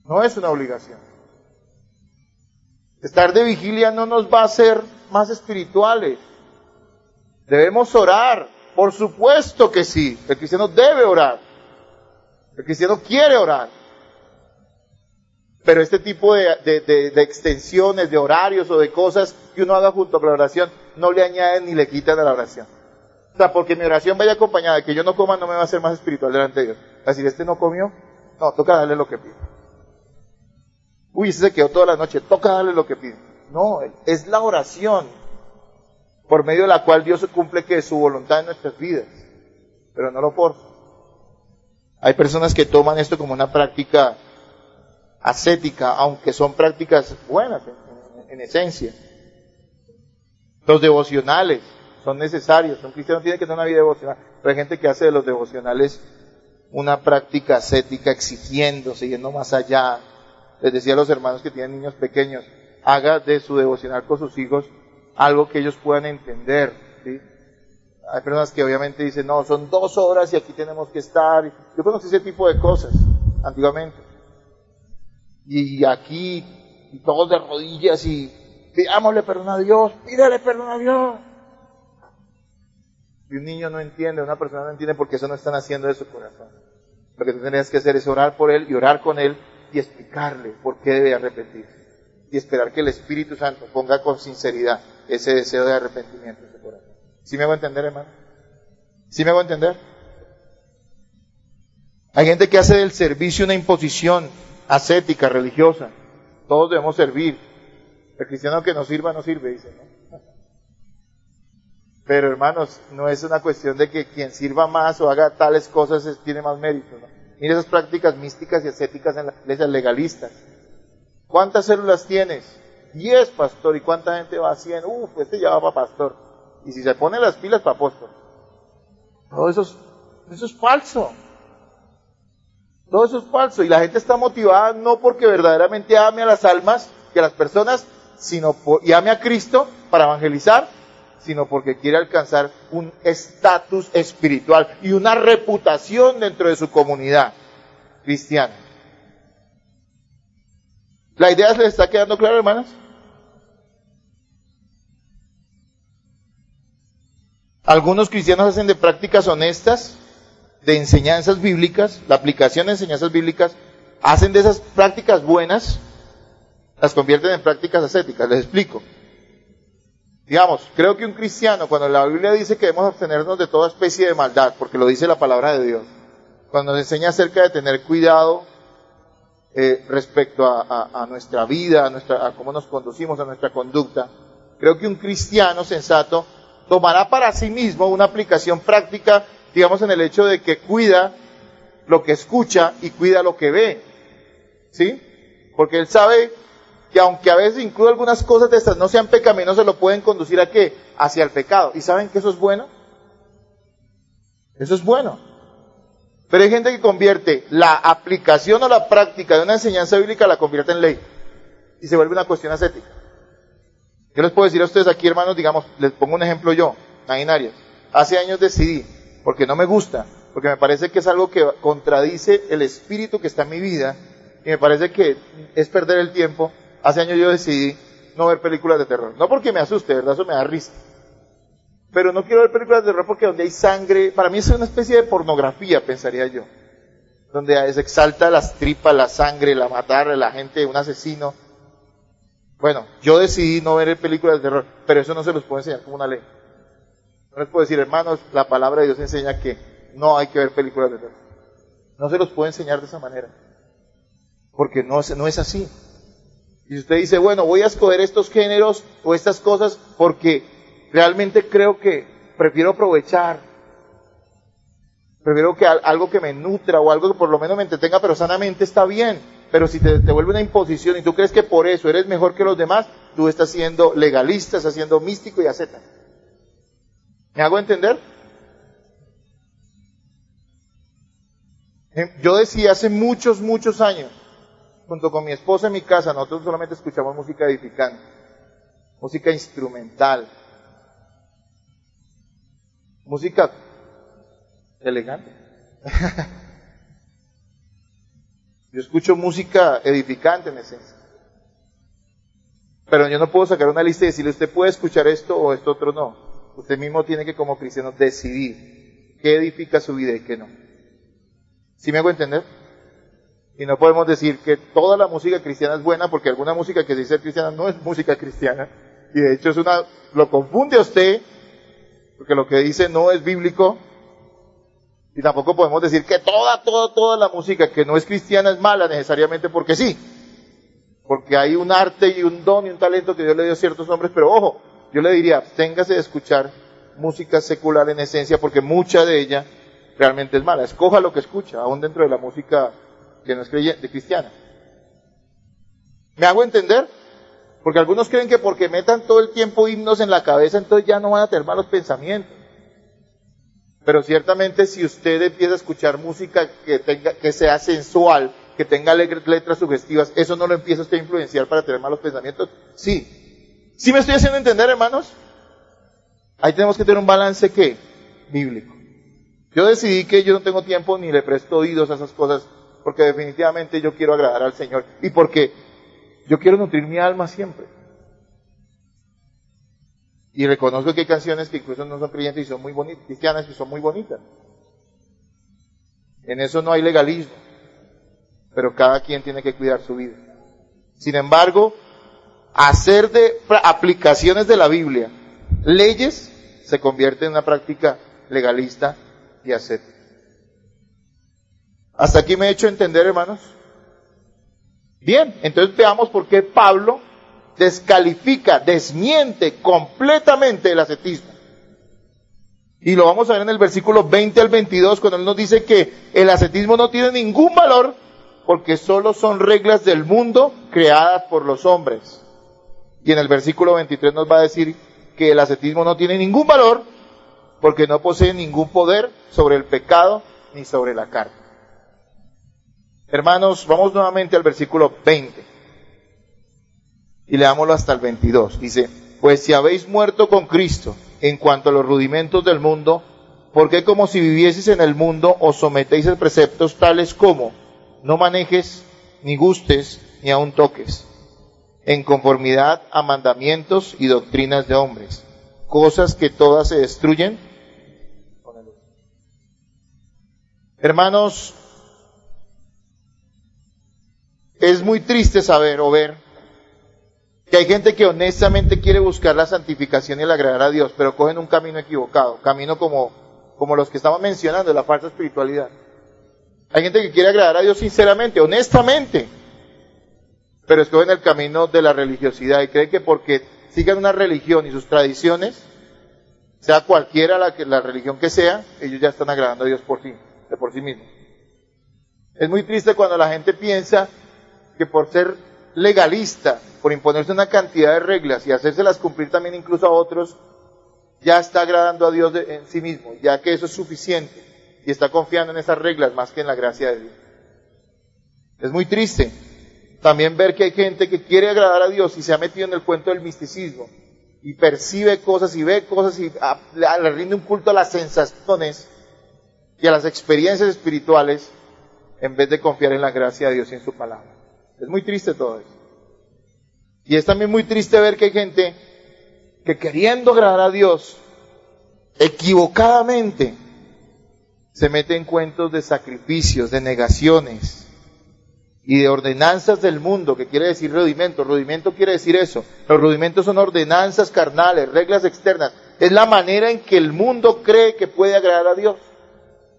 No es una obligación. Estar de vigilia no nos va a hacer más espirituales. Debemos orar, por supuesto que sí. El cristiano debe orar. El cristiano quiere orar. Pero este tipo de extensiones, de horarios o de cosas que uno haga junto con la oración, no le añaden ni le quitan a la oración. O sea, porque mi oración vaya acompañada de que yo no coma, no me va a hacer más espiritual delante de Dios. Es decir, este no comió, no, toca darle lo que pide. Uy, ese se quedó toda la noche, toca darle lo que pide. No, es la oración por medio de la cual Dios cumple que su voluntad en nuestras vidas, pero no lo forza. Hay personas que toman esto como una práctica ascética, aunque son prácticas buenas en esencia. Los devocionales son necesarios, un cristiano tiene que tener una vida devocional, pero hay gente que hace de los devocionales una práctica ascética, exigiéndose, yendo más allá. Les decía a los hermanos que tienen niños pequeños, haga de su devocional con sus hijos algo que ellos puedan entender, ¿sí? Hay personas que obviamente dicen, no, son 2 horas y aquí tenemos que estar. Yo conocí ese tipo de cosas antiguamente. Y aquí, y todos de rodillas y pidámosle perdón a Dios, pídale perdón a Dios. Y un niño no entiende, una persona no entiende porque eso no están haciendo de su corazón. Lo que tú tendrías que hacer es orar por él y orar con él y explicarle por qué debe arrepentirse. Y esperar que el Espíritu Santo ponga con sinceridad ese deseo de arrepentimiento en su corazón. ¿Sí me hago entender, hermano? ¿Sí me hago entender? Hay gente que hace del servicio una imposición ascética, religiosa. Todos debemos servir. El cristiano que no sirva, no sirve, dice, ¿no? Pero hermanos, no es una cuestión de que quien sirva más o haga tales cosas tiene más mérito, ¿no? Mira esas prácticas místicas y ascéticas en las iglesias legalistas. ¿Cuántas células tienes? 10, pastor. ¿Y cuánta gente va a 100? Este ya va para pastor. Y si se pone las pilas, para apóstol. Todo eso es falso. Todo eso es falso. Y la gente está motivada no porque verdaderamente ame a las almas y a las personas, y ame a Cristo para evangelizar, sino porque quiere alcanzar un estatus espiritual y una reputación dentro de su comunidad cristiana. ¿La idea se les está quedando clara, hermanos? Algunos cristianos hacen de prácticas honestas, de enseñanzas bíblicas, la aplicación de enseñanzas bíblicas, hacen de esas prácticas buenas, las convierten en prácticas ascéticas. Les explico. Digamos, creo que un cristiano, cuando la Biblia dice que debemos abstenernos de toda especie de maldad, porque lo dice la palabra de Dios, cuando nos enseña acerca de tener cuidado respecto a nuestra vida, a cómo nos conducimos, a nuestra conducta, creo que un cristiano sensato tomará para sí mismo una aplicación práctica, digamos, en el hecho de que cuida lo que escucha y cuida lo que ve, ¿sí? Porque él sabe que aunque a veces incluso algunas cosas de estas no sean pecaminosas, lo pueden conducir ¿a qué? Hacia el pecado. ¿Y saben que eso es bueno? Eso es bueno. Pero hay gente que convierte la aplicación o la práctica de una enseñanza bíblica, la convierte en ley. Y se vuelve una cuestión ascética. Yo les puedo decir a ustedes aquí, hermanos, digamos, les pongo un ejemplo yo, Nain Arias. Hace años decidí, porque no me gusta, porque me parece que es algo que contradice el espíritu que está en mi vida, y me parece que es perder el tiempo. Hace años yo decidí no ver películas de terror. No porque me asuste, ¿verdad? Eso me da risa. Pero no quiero ver películas de terror porque donde hay sangre, para mí es una especie de pornografía, pensaría yo. Donde se exalta las tripas, la sangre, la matar a la gente, un asesino. Bueno, yo decidí no ver películas de terror, pero eso no se los puedo enseñar como una ley. No les puedo decir, hermanos, la palabra de Dios enseña que no hay que ver películas de terror. No se los puedo enseñar de esa manera. Porque no es así. Y si usted dice, bueno, voy a escoger estos géneros o estas cosas porque realmente creo que prefiero aprovechar, prefiero que algo que me nutra o algo que por lo menos me entretenga, pero sanamente está bien. Pero si te vuelve una imposición y tú crees que por eso eres mejor que los demás, tú estás siendo legalista, estás siendo místico y asceta. ¿Me hago entender? Yo decía hace muchos años, junto con mi esposa en mi casa, nosotros solamente escuchamos música edificante, música instrumental, música elegante. Yo escucho música edificante en esencia. Pero yo no puedo sacar una lista y decirle, usted puede escuchar esto o esto otro no. Usted mismo tiene que, como cristiano, decidir qué edifica su vida y qué no. ¿Sí me hago entender? Y no podemos decir que toda la música cristiana es buena, porque alguna música que dice cristiana no es música cristiana. Y de hecho lo confunde a usted, porque lo que dice no es bíblico. Y tampoco podemos decir que toda la música que no es cristiana es mala necesariamente porque sí. Porque hay un arte y un don y un talento que Dios le dio a ciertos hombres, pero ojo, yo le diría, absténgase de escuchar música secular en esencia, porque mucha de ella realmente es mala. Escoja lo que escucha, aún dentro de la música que no es cristiana. ¿Me hago entender? Porque algunos creen que porque metan todo el tiempo himnos en la cabeza, entonces ya no van a tener malos pensamientos. Pero ciertamente si usted empieza a escuchar música que sea sensual, que tenga letras sugestivas, ¿eso no lo empieza usted a influenciar para tener malos pensamientos? Sí. ¿Sí me estoy haciendo entender, hermanos? Ahí tenemos que tener un balance, ¿qué? Bíblico. Yo decidí que yo no tengo tiempo ni le presto oídos a esas cosas, porque definitivamente yo quiero agradar al Señor y porque yo quiero nutrir mi alma siempre. Y reconozco que hay canciones que incluso no son creyentes y son muy bonitas, cristianas y son muy bonitas. En eso no hay legalismo, pero cada quien tiene que cuidar su vida. Sin embargo, hacer de aplicaciones de la Biblia leyes se convierte en una práctica legalista y ascética. ¿Hasta aquí me he hecho entender, hermanos? Bien, entonces veamos por qué Pablo descalifica, desmiente completamente el ascetismo. Y lo vamos a ver en el versículo 20 al 22, cuando él nos dice que el ascetismo no tiene ningún valor, porque solo son reglas del mundo creadas por los hombres. Y en el versículo 23 nos va a decir que el ascetismo no tiene ningún valor, porque no posee ningún poder sobre el pecado ni sobre la carne. Hermanos, vamos nuevamente al versículo 20. Y leámoslo hasta el 22. Dice, pues si habéis muerto con Cristo en cuanto a los rudimentos del mundo, ¿por qué como si vivieseis en el mundo os sometéis a preceptos tales como no manejes, ni gustes, ni aun toques, en conformidad a mandamientos y doctrinas de hombres, cosas que todas se destruyen con el uso? Hermanos, es muy triste saber o ver que hay gente que honestamente quiere buscar la santificación y el agradar a Dios, pero cogen un camino equivocado, camino como los que estamos mencionando, la falsa espiritualidad. Hay gente que quiere agradar a Dios sinceramente, honestamente, pero escogen el camino de la religiosidad y creen que porque sigan una religión y sus tradiciones, sea cualquiera la religión que sea, ellos ya están agradando a Dios por sí mismos. Es muy triste cuando la gente piensa que por ser legalista, por imponerse una cantidad de reglas y hacérselas cumplir también incluso a otros, ya está agradando a Dios en sí mismo, ya que eso es suficiente y está confiando en esas reglas más que en la gracia de Dios. Es muy triste también ver que hay gente que quiere agradar a Dios y se ha metido en el cuento del misticismo y percibe cosas y ve cosas y le rinde un culto a las sensaciones y a las experiencias espirituales en vez de confiar en la gracia de Dios y en su palabra. Es muy triste todo eso. Y es también muy triste ver que hay gente que queriendo agradar a Dios, equivocadamente, se mete en cuentos de sacrificios, de negaciones y de ordenanzas del mundo, que quiere decir rudimento. Rudimento quiere decir eso. Los rudimentos son ordenanzas carnales, reglas externas. Es la manera en que el mundo cree que puede agradar a Dios.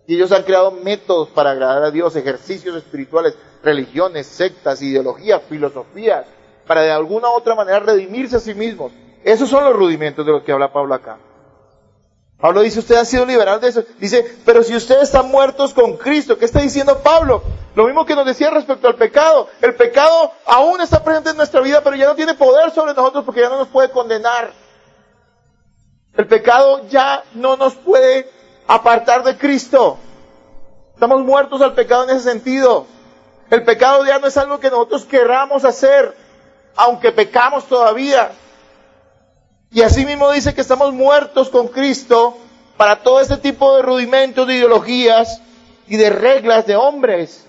Y ellos han creado métodos para agradar a Dios, ejercicios espirituales, religiones, sectas, ideologías, filosofías, para de alguna u otra manera redimirse a sí mismos. Esos son los rudimentos de los que habla Pablo acá. Pablo dice, ustedes han sido liberados de eso. Dice, pero si ustedes están muertos con Cristo, ¿qué está diciendo Pablo? Lo mismo que nos decía respecto al pecado. El pecado aún está presente en nuestra vida, pero ya no tiene poder sobre nosotros porque ya no nos puede condenar. El pecado ya no nos puede apartar de Cristo. Estamos muertos al pecado en ese sentido. El pecado ya no es algo que nosotros querramos hacer, aunque pecamos todavía. Y así mismo dice que estamos muertos con Cristo para todo este tipo de rudimentos, de ideologías y de reglas de hombres.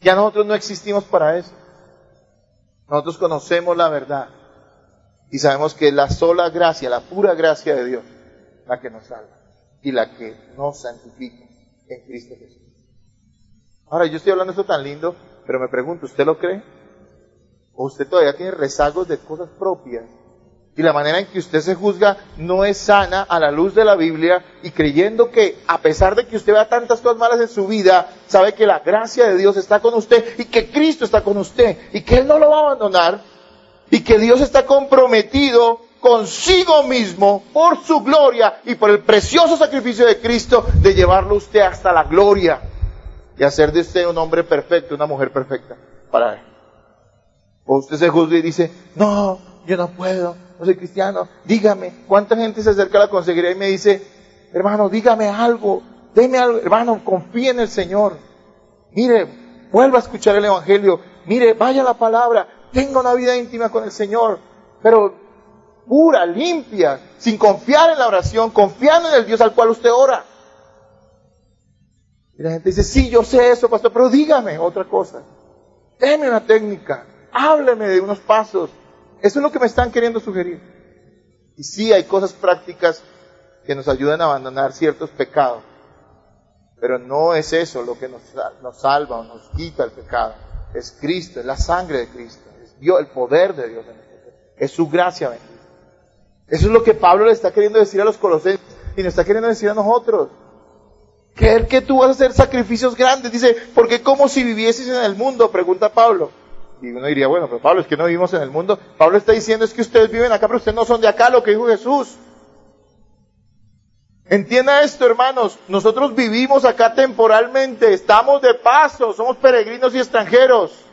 Ya nosotros no existimos para eso. Nosotros conocemos la verdad y sabemos que es la sola gracia, la pura gracia de Dios, la que nos salva y la que nos santifica en Cristo Jesús. Ahora, yo estoy hablando esto tan lindo, pero me pregunto, ¿usted lo cree? ¿O usted todavía tiene rezagos de cosas propias? Y la manera en que usted se juzga no es sana a la luz de la Biblia, y creyendo que a pesar de que usted vea tantas cosas malas en su vida, sabe que la gracia de Dios está con usted y que Cristo está con usted y que Él no lo va a abandonar y que Dios está comprometido consigo mismo por su gloria y por el precioso sacrificio de Cristo de llevarlo usted hasta la gloria y hacer de usted un hombre perfecto, una mujer perfecta para Él. O usted se juzga y dice, no, yo no puedo, no soy cristiano, dígame. ¿Cuánta gente se acerca a la consejería y me dice, hermano, dígame algo, deme algo, hermano, confíe en el Señor, mire, vuelva a escuchar el Evangelio, mire, vaya a la palabra, tenga una vida íntima con el Señor, pero pura, limpia, sin confiar en la oración, confiando en el Dios al cual usted ora? Y la gente dice, sí, yo sé eso, pastor, pero dígame otra cosa, deme una técnica, hábleme de unos pasos. Eso es lo que me están queriendo sugerir. Y sí, hay cosas prácticas que nos ayudan a abandonar ciertos pecados, pero no es eso lo que nos salva o nos quita el pecado. Es Cristo, es la sangre de Cristo, es Dios, el poder de Dios en nosotros, es su gracia bendita. Eso es lo que Pablo le está queriendo decir a los colosenses y nos está queriendo decir a nosotros. Creer que tú vas a hacer sacrificios grandes, dice, porque como si vivieses en el mundo, pregunta Pablo. Y uno diría, bueno, pero Pablo, es que no vivimos en el mundo. Pablo está diciendo es que ustedes viven acá, pero ustedes no son de acá, lo que dijo Jesús. Entienda esto, hermanos, nosotros vivimos acá temporalmente, estamos de paso, somos peregrinos y extranjeros.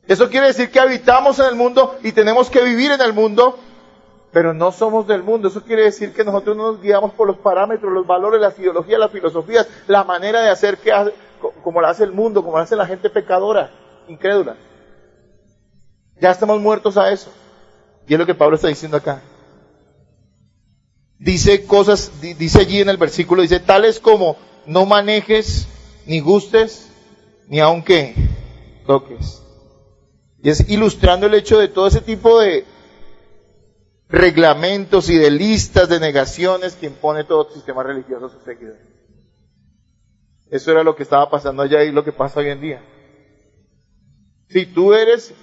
Eso quiere decir que habitamos en el mundo y tenemos que vivir en el mundo, pero no somos del mundo. Eso quiere decir que nosotros no nos guiamos por los parámetros, los valores, las ideologías, las filosofías, la manera de hacer como la hace el mundo, como la hace la gente pecadora, incrédula. Ya estamos muertos a eso. Y es lo que Pablo está diciendo acá. Dice cosas, dice allí en el versículo, dice, tales como no manejes, ni gustes, ni aunque toques. Y es ilustrando el hecho de todo ese tipo de reglamentos y de listas de negaciones que impone todo sistema religioso a sus seguidores. Eso era lo que estaba pasando allá y lo que pasa hoy en día. Si tú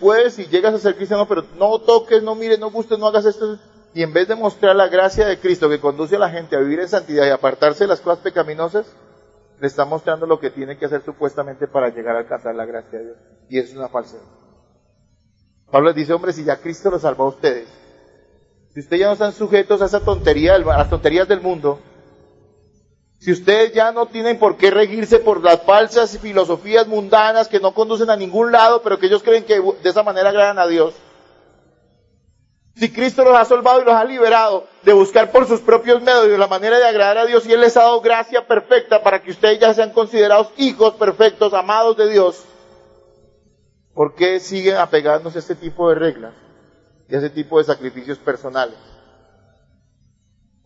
puedes y llegas a ser cristiano, pero no toques, no mires, no gustes, no hagas esto, y en vez de mostrar la gracia de Cristo que conduce a la gente a vivir en santidad y apartarse de las cosas pecaminosas, le está mostrando lo que tiene que hacer supuestamente para llegar a alcanzar la gracia de Dios. Y eso es una falsedad. Pablo les dice, hombre, si ya Cristo los salvó a ustedes, si ustedes ya no están sujetos a esa tontería, a las tonterías del mundo, si ustedes ya no tienen por qué regirse por las falsas filosofías mundanas que no conducen a ningún lado, pero que ellos creen que de esa manera agradan a Dios. Si Cristo los ha salvado y los ha liberado de buscar por sus propios medios la manera de agradar a Dios y Él les ha dado gracia perfecta para que ustedes ya sean considerados hijos perfectos, amados de Dios, ¿por qué siguen apegándose a este tipo de reglas y a ese tipo de sacrificios personales?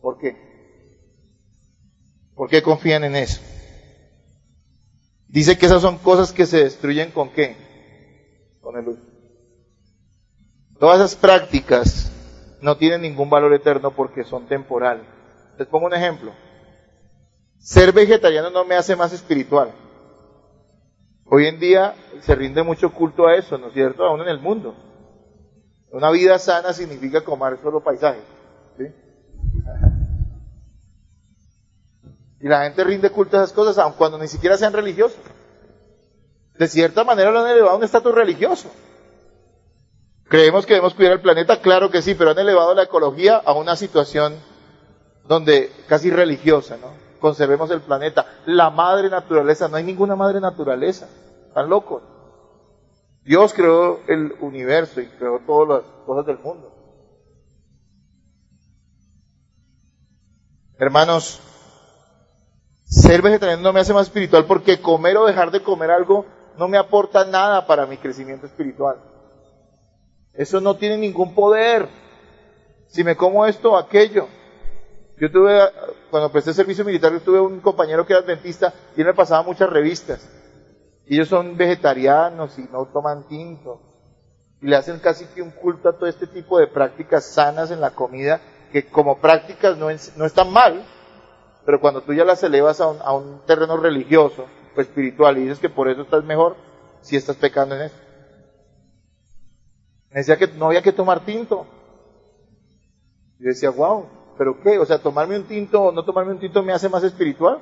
¿Por qué? ¿Por qué confían en eso? Dice que esas son cosas que se destruyen ¿con qué? Con el uso. Todas esas prácticas no tienen ningún valor eterno porque son temporales. Les pongo un ejemplo. Ser vegetariano no me hace más espiritual. Hoy en día se rinde mucho culto a eso, ¿no es cierto? Aún en el mundo. Una vida sana significa comer solo paisajes, ¿sí? Y la gente rinde culto a esas cosas, aun cuando ni siquiera sean religiosos. De cierta manera lo han elevado a un estatus religioso. ¿Creemos que debemos cuidar el planeta? Claro que sí, pero han elevado la ecología a una situación donde casi religiosa, ¿no? Conservemos el planeta. La madre naturaleza, no hay ninguna madre naturaleza. Están locos. Dios creó el universo y creó todas las cosas del mundo. Hermanos, ser vegetariano no me hace más espiritual porque comer o dejar de comer algo no me aporta nada para mi crecimiento espiritual. Eso no tiene ningún poder. Si me como esto o aquello. Yo tuve, cuando presté servicio militar, yo tuve un compañero que era adventista y él me pasaba muchas revistas. Y ellos son vegetarianos y no toman tinto. Y le hacen casi que un culto a todo este tipo de prácticas sanas en la comida, que como prácticas no están mal, pero cuando tú ya las elevas a un terreno religioso o espiritual y dices que por eso estás mejor, sí estás pecando en eso. Me decía que no había que tomar tinto. Y yo decía, wow, ¿pero qué? O sea, tomarme un tinto o no tomarme un tinto me hace más espiritual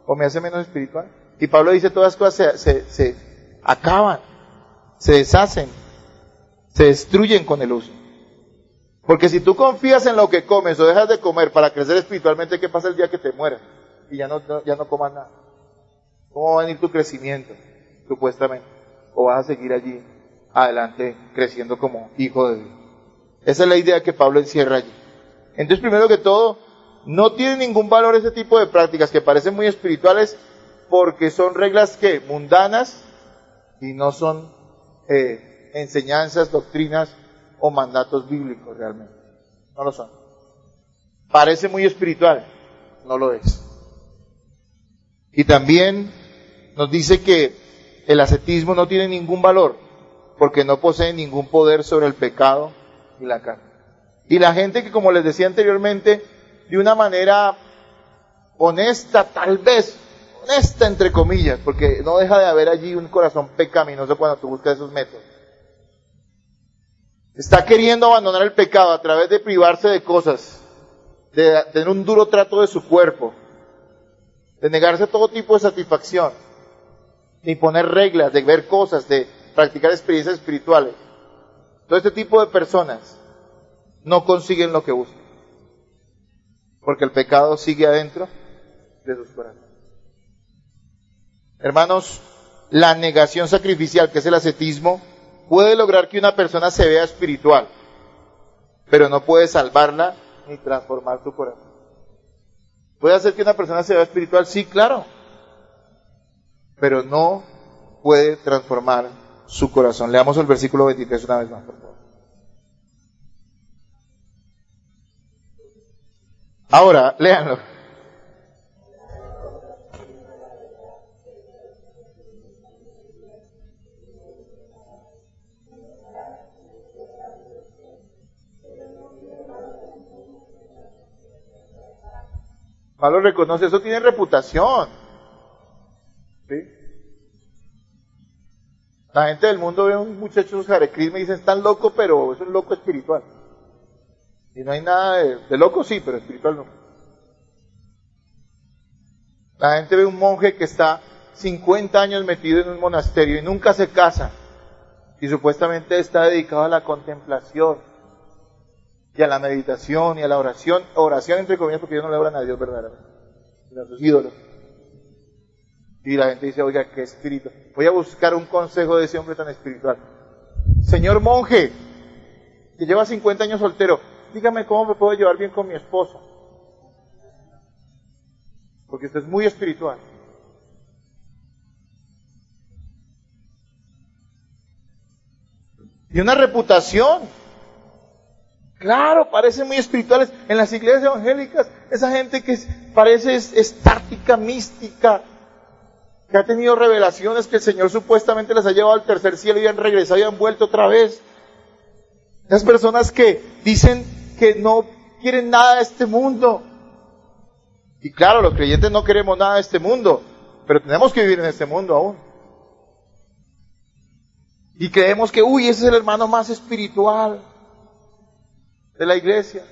o me hace menos espiritual. Y Pablo dice, todas las cosas se acaban, se deshacen, se destruyen con el uso. Porque si tú confías en lo que comes o dejas de comer para crecer espiritualmente, ¿qué pasa el día que te mueras? Y ya no comas nada. ¿Cómo va a venir tu crecimiento, supuestamente? ¿O vas a seguir allí adelante creciendo como hijo de Dios? Esa es la idea que Pablo encierra allí. Entonces, primero que todo, no tiene ningún valor ese tipo de prácticas que parecen muy espirituales porque son reglas que mundanas y no son enseñanzas, doctrinas o mandatos bíblicos realmente. No lo son. Parece muy espiritual, no lo es. Y también nos dice que el ascetismo no tiene ningún valor porque no posee ningún poder sobre el pecado y la carne. Y la gente que, como les decía anteriormente, de una manera honesta, tal vez, honesta entre comillas, porque no deja de haber allí un corazón pecaminoso cuando tú buscas esos métodos. Está queriendo abandonar el pecado a través de privarse de cosas, de tener un duro trato de su cuerpo, de negarse a todo tipo de satisfacción, de imponer reglas, de ver cosas, de practicar experiencias espirituales. Todo este tipo de personas no consiguen lo que buscan, porque el pecado sigue adentro de sus corazones. Hermanos, la negación sacrificial, que es el ascetismo, puede lograr que una persona se vea espiritual, pero no puede salvarla ni transformar su corazón. ¿Puede hacer que una persona se vea espiritual? Sí, claro, pero no puede transformar su corazón. Leamos el versículo 23 una vez más, por favor. Ahora, léanlo. Pablo reconoce, eso tiene reputación. ¿Sí? La gente del mundo ve a un muchacho Hare Krishna y dicen, están loco, pero es un loco espiritual. Y no hay nada de loco, sí, pero espiritual no. La gente ve un monje que está 50 años metido en un monasterio y nunca se casa. Y supuestamente está dedicado a la contemplación y a la meditación y a la oración. Oración entre comillas porque ellos no le oran a Dios verdaderamente, sino a sus ídolos. Y la gente dice, oiga, qué espíritu. Voy a buscar un consejo de ese hombre tan espiritual. Señor monje, que lleva 50 años soltero, dígame cómo me puedo llevar bien con mi esposo. Porque usted es muy espiritual. Y una reputación. Claro, parecen muy espirituales. En las iglesias evangélicas, esa gente que parece estática, mística, que ha tenido revelaciones que el Señor supuestamente les ha llevado al tercer cielo y han regresado y han vuelto otra vez. Las personas que dicen que no quieren nada de este mundo. Y claro, los creyentes no queremos nada de este mundo, pero tenemos que vivir en este mundo aún. Y creemos que, ese es el hermano más espiritual de la iglesia.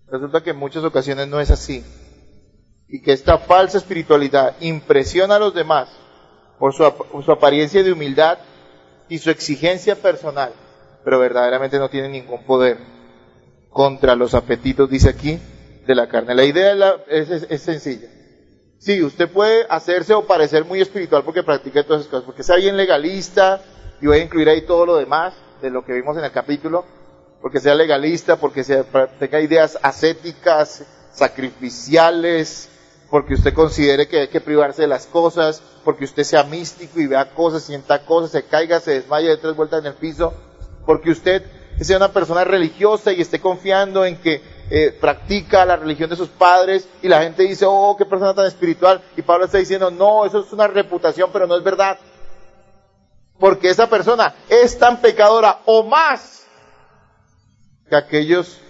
Resulta que en muchas ocasiones no es así. Y que esta falsa espiritualidad impresiona a los demás por su apariencia de humildad y su exigencia personal, pero verdaderamente no tiene ningún poder contra los apetitos, dice aquí, de la carne. La idea es sencilla. Sí, usted puede hacerse o parecer muy espiritual porque practica todas esas cosas, porque sea bien legalista, y voy a incluir ahí todo lo demás de lo que vimos en el capítulo, porque sea legalista, porque tenga ideas ascéticas, sacrificiales, porque usted considere que hay que privarse de las cosas, porque usted sea místico y vea cosas, sienta cosas, se caiga, se desmaya de 3 vueltas en el piso, porque usted sea una persona religiosa y esté confiando en que practica la religión de sus padres y la gente dice, oh, qué persona tan espiritual, y Pablo está diciendo, no, eso es una reputación, pero no es verdad, porque esa persona es tan pecadora o más que aquellos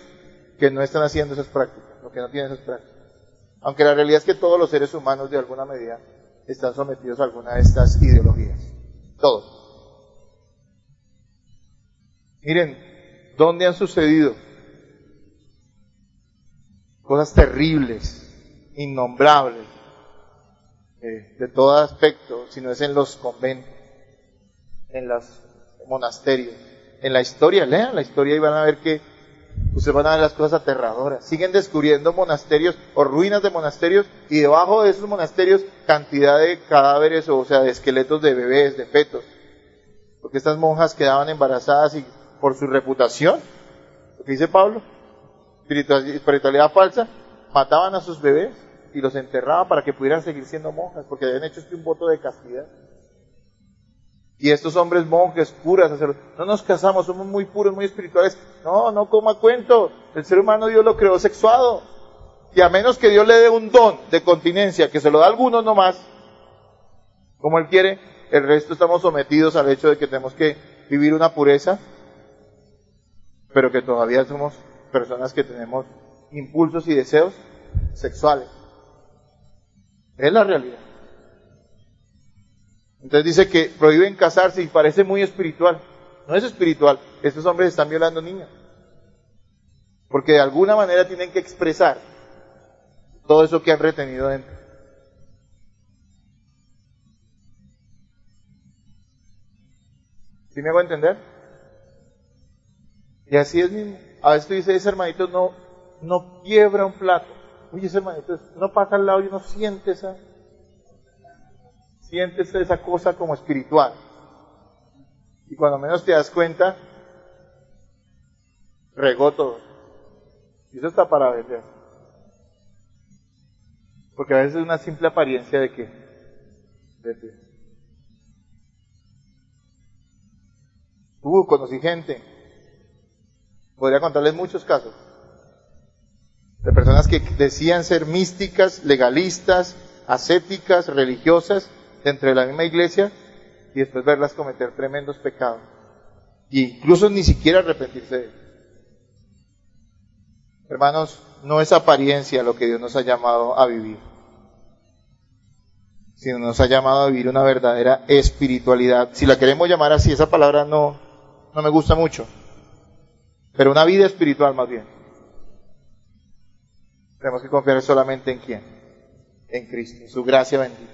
que no están haciendo esas prácticas, o que no tienen esas prácticas. Aunque la realidad es que todos los seres humanos de alguna medida están sometidos a alguna de estas ideologías. Todos. Miren, ¿dónde han sucedido cosas terribles, innombrables, de todo aspecto, si no es en los conventos, en los monasterios? En la historia, lean la historia y van a ver que ustedes van a ver las cosas aterradoras. Siguen descubriendo monasterios o ruinas de monasterios y debajo de esos monasterios cantidad de cadáveres, o sea, de esqueletos de bebés, de fetos. Porque estas monjas quedaban embarazadas y por su reputación, lo que dice Pablo, espiritualidad falsa, mataban a sus bebés y los enterraban para que pudieran seguir siendo monjas, porque habían hecho un voto de castidad. Y estos hombres monjes, curas, sacerdotes, no nos casamos, somos muy puros, muy espirituales. No, no coma cuento. El ser humano Dios lo creó sexuado. Y a menos que Dios le dé un don de continencia, que se lo da a algunos nomás, como Él quiere, el resto estamos sometidos al hecho de que tenemos que vivir una pureza, pero que todavía somos personas que tenemos impulsos y deseos sexuales. Es la realidad. Entonces dice que prohíben casarse y parece muy espiritual. No es espiritual. Estos hombres están violando niñas. Porque de alguna manera tienen que expresar todo eso que han retenido dentro. ¿Sí me hago entender? Y así es mismo. A veces tú dices, ese hermanito no quiebra un plato. Oye, ese hermanito, uno pasa al lado y uno siente esa cosa como espiritual. Y cuando menos te das cuenta, regó todo. Y eso está para vender. Porque a veces es una simple apariencia de que conocí gente, podría contarles muchos casos, de personas que decían ser místicas, legalistas, ascéticas, religiosas, dentro de la misma iglesia, y después verlas cometer tremendos pecados, e incluso ni siquiera arrepentirse de ellos. Hermanos, no es apariencia lo que Dios nos ha llamado a vivir, sino nos ha llamado a vivir una verdadera espiritualidad. Si la queremos llamar así, esa palabra no me gusta mucho, pero una vida espiritual más bien. Tenemos que confiar solamente en ¿quién? En Cristo, en su gracia bendita.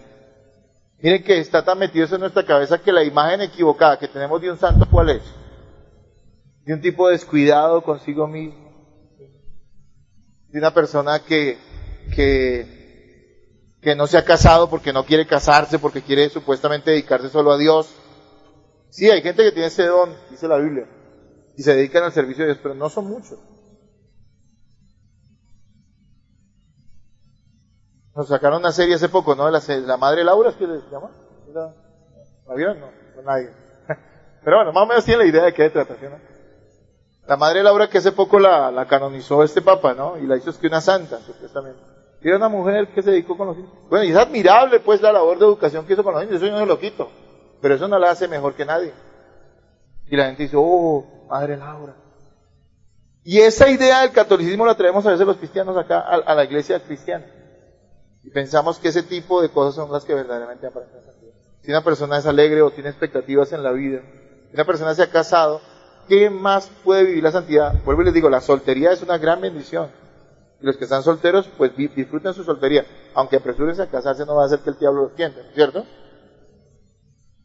Miren que está tan metido eso en nuestra cabeza que la imagen equivocada que tenemos de un santo, ¿cuál es? De un tipo descuidado consigo mismo, de una persona que no se ha casado porque no quiere casarse, porque quiere supuestamente dedicarse solo a Dios. Sí, hay gente que tiene ese don, dice la Biblia, y se dedican al servicio de Dios, pero no son muchos. Nos sacaron una serie hace poco, ¿no? La Madre Laura, ¿es que les llama? ¿La vieron? No nadie. Pero bueno, más o menos tienen la idea de qué trata, ¿sí, no? La Madre Laura, que hace poco la canonizó este Papa, ¿no? Y la hizo es que una santa, supuestamente. Y era una mujer que se dedicó con los niños. Bueno, y es admirable, pues, la labor de educación que hizo con los niños, eso yo no se lo quito. Pero eso no la hace mejor que nadie. Y la gente dice, oh, Madre Laura. Y esa idea del catolicismo la traemos a veces los cristianos acá, a la iglesia cristiana. Y pensamos que ese tipo de cosas son las que verdaderamente aparecen en la vida. Si una persona es alegre o tiene expectativas en la vida, si una persona se ha casado, ¿qué más puede vivir la santidad? Vuelvo y les digo, la soltería es una gran bendición. Y los que están solteros, pues disfruten su soltería. Aunque apresúrense a casarse, no va a hacer que el diablo los tiente, ¿no es cierto?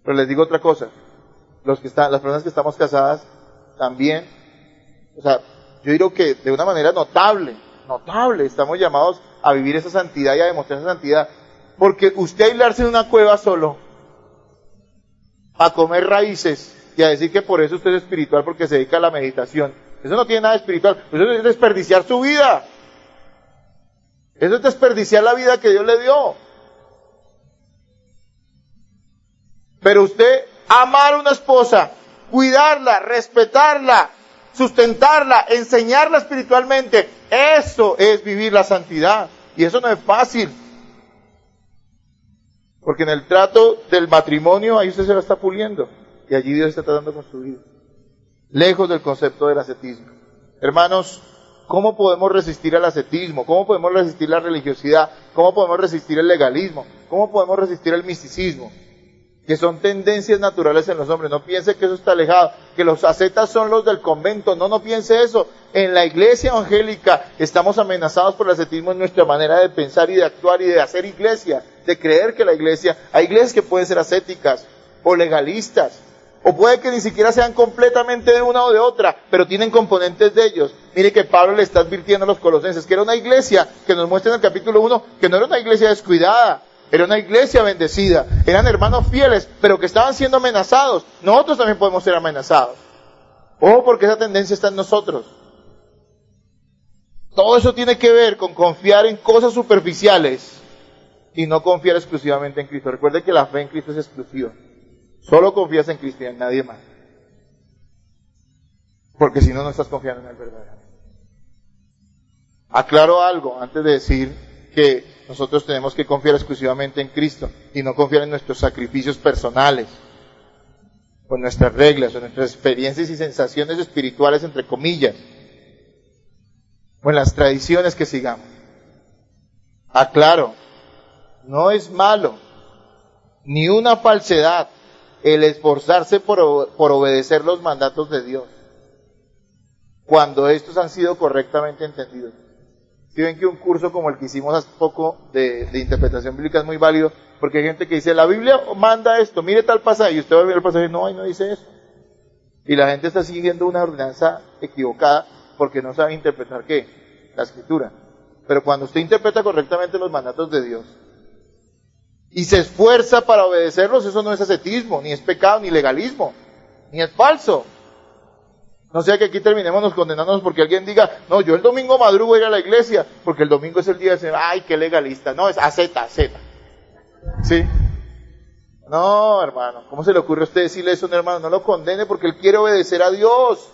Pero les digo otra cosa. Las personas que estamos casadas, también, o sea, yo digo que de una manera notable, estamos llamados a vivir esa santidad y a demostrar esa santidad. Porque usted aislarse en una cueva solo, a comer raíces y a decir que por eso usted es espiritual porque se dedica a la meditación, eso no tiene nada de espiritual, eso es desperdiciar su vida. Eso es desperdiciar la vida que Dios le dio. Pero usted amar a una esposa, cuidarla, respetarla, sustentarla, enseñarla espiritualmente, eso es vivir la santidad. Y eso no es fácil. Porque en el trato del matrimonio, ahí usted se la está puliendo. Y allí Dios está tratando con su vida. Lejos del concepto del ascetismo. Hermanos, ¿cómo podemos resistir al ascetismo? ¿Cómo podemos resistir la religiosidad? ¿Cómo podemos resistir el legalismo? ¿Cómo podemos resistir el misticismo? Que son tendencias naturales en los hombres. No piense que eso está alejado, que los ascetas son los del convento. No piense eso. En la iglesia evangélica estamos amenazados por el ascetismo en nuestra manera de pensar y de actuar y de hacer iglesia, de creer que hay iglesias que pueden ser ascéticas o legalistas, o puede que ni siquiera sean completamente de una o de otra, pero tienen componentes de ellos. Mire que Pablo le está advirtiendo a los colosenses que era una iglesia, que nos muestra en el capítulo 1, que no era una iglesia descuidada, era una iglesia bendecida, eran hermanos fieles, pero que estaban siendo amenazados. Nosotros también podemos ser amenazados. Ojo, porque esa tendencia está en nosotros. Todo eso tiene que ver con confiar en cosas superficiales y no confiar exclusivamente en Cristo. Recuerde que la fe en Cristo es exclusiva. Solo confías en Cristo y en nadie más. Porque si no, no estás confiando en el verdadero. Aclaro algo antes de decir que nosotros tenemos que confiar exclusivamente en Cristo y no confiar en nuestros sacrificios personales, o en nuestras reglas, o en nuestras experiencias y sensaciones espirituales, entre comillas, o en las tradiciones que sigamos. Aclaro, no es malo, ni una falsedad, el esforzarse por obedecer los mandatos de Dios, cuando estos han sido correctamente entendidos. Si ven que un curso como el que hicimos hace poco de interpretación bíblica es muy válido, porque hay gente que dice, la Biblia manda esto, mire tal pasaje, y usted va a ver el pasaje, no, ahí no dice eso. Y la gente está siguiendo una ordenanza equivocada porque no sabe interpretar ¿qué? La Escritura. Pero cuando usted interpreta correctamente los mandatos de Dios y se esfuerza para obedecerlos, eso no es ascetismo, ni es pecado, ni legalismo, ni es falso. No sea que aquí terminemos condenándonos porque alguien diga, no, yo el domingo madrugo a ir a la iglesia, porque el domingo es el día de Señor. Ay, qué legalista. No, es asceta. ¿Sí? No, hermano, ¿cómo se le ocurre a usted decirle eso a un hermano? No lo condene porque él quiere obedecer a Dios.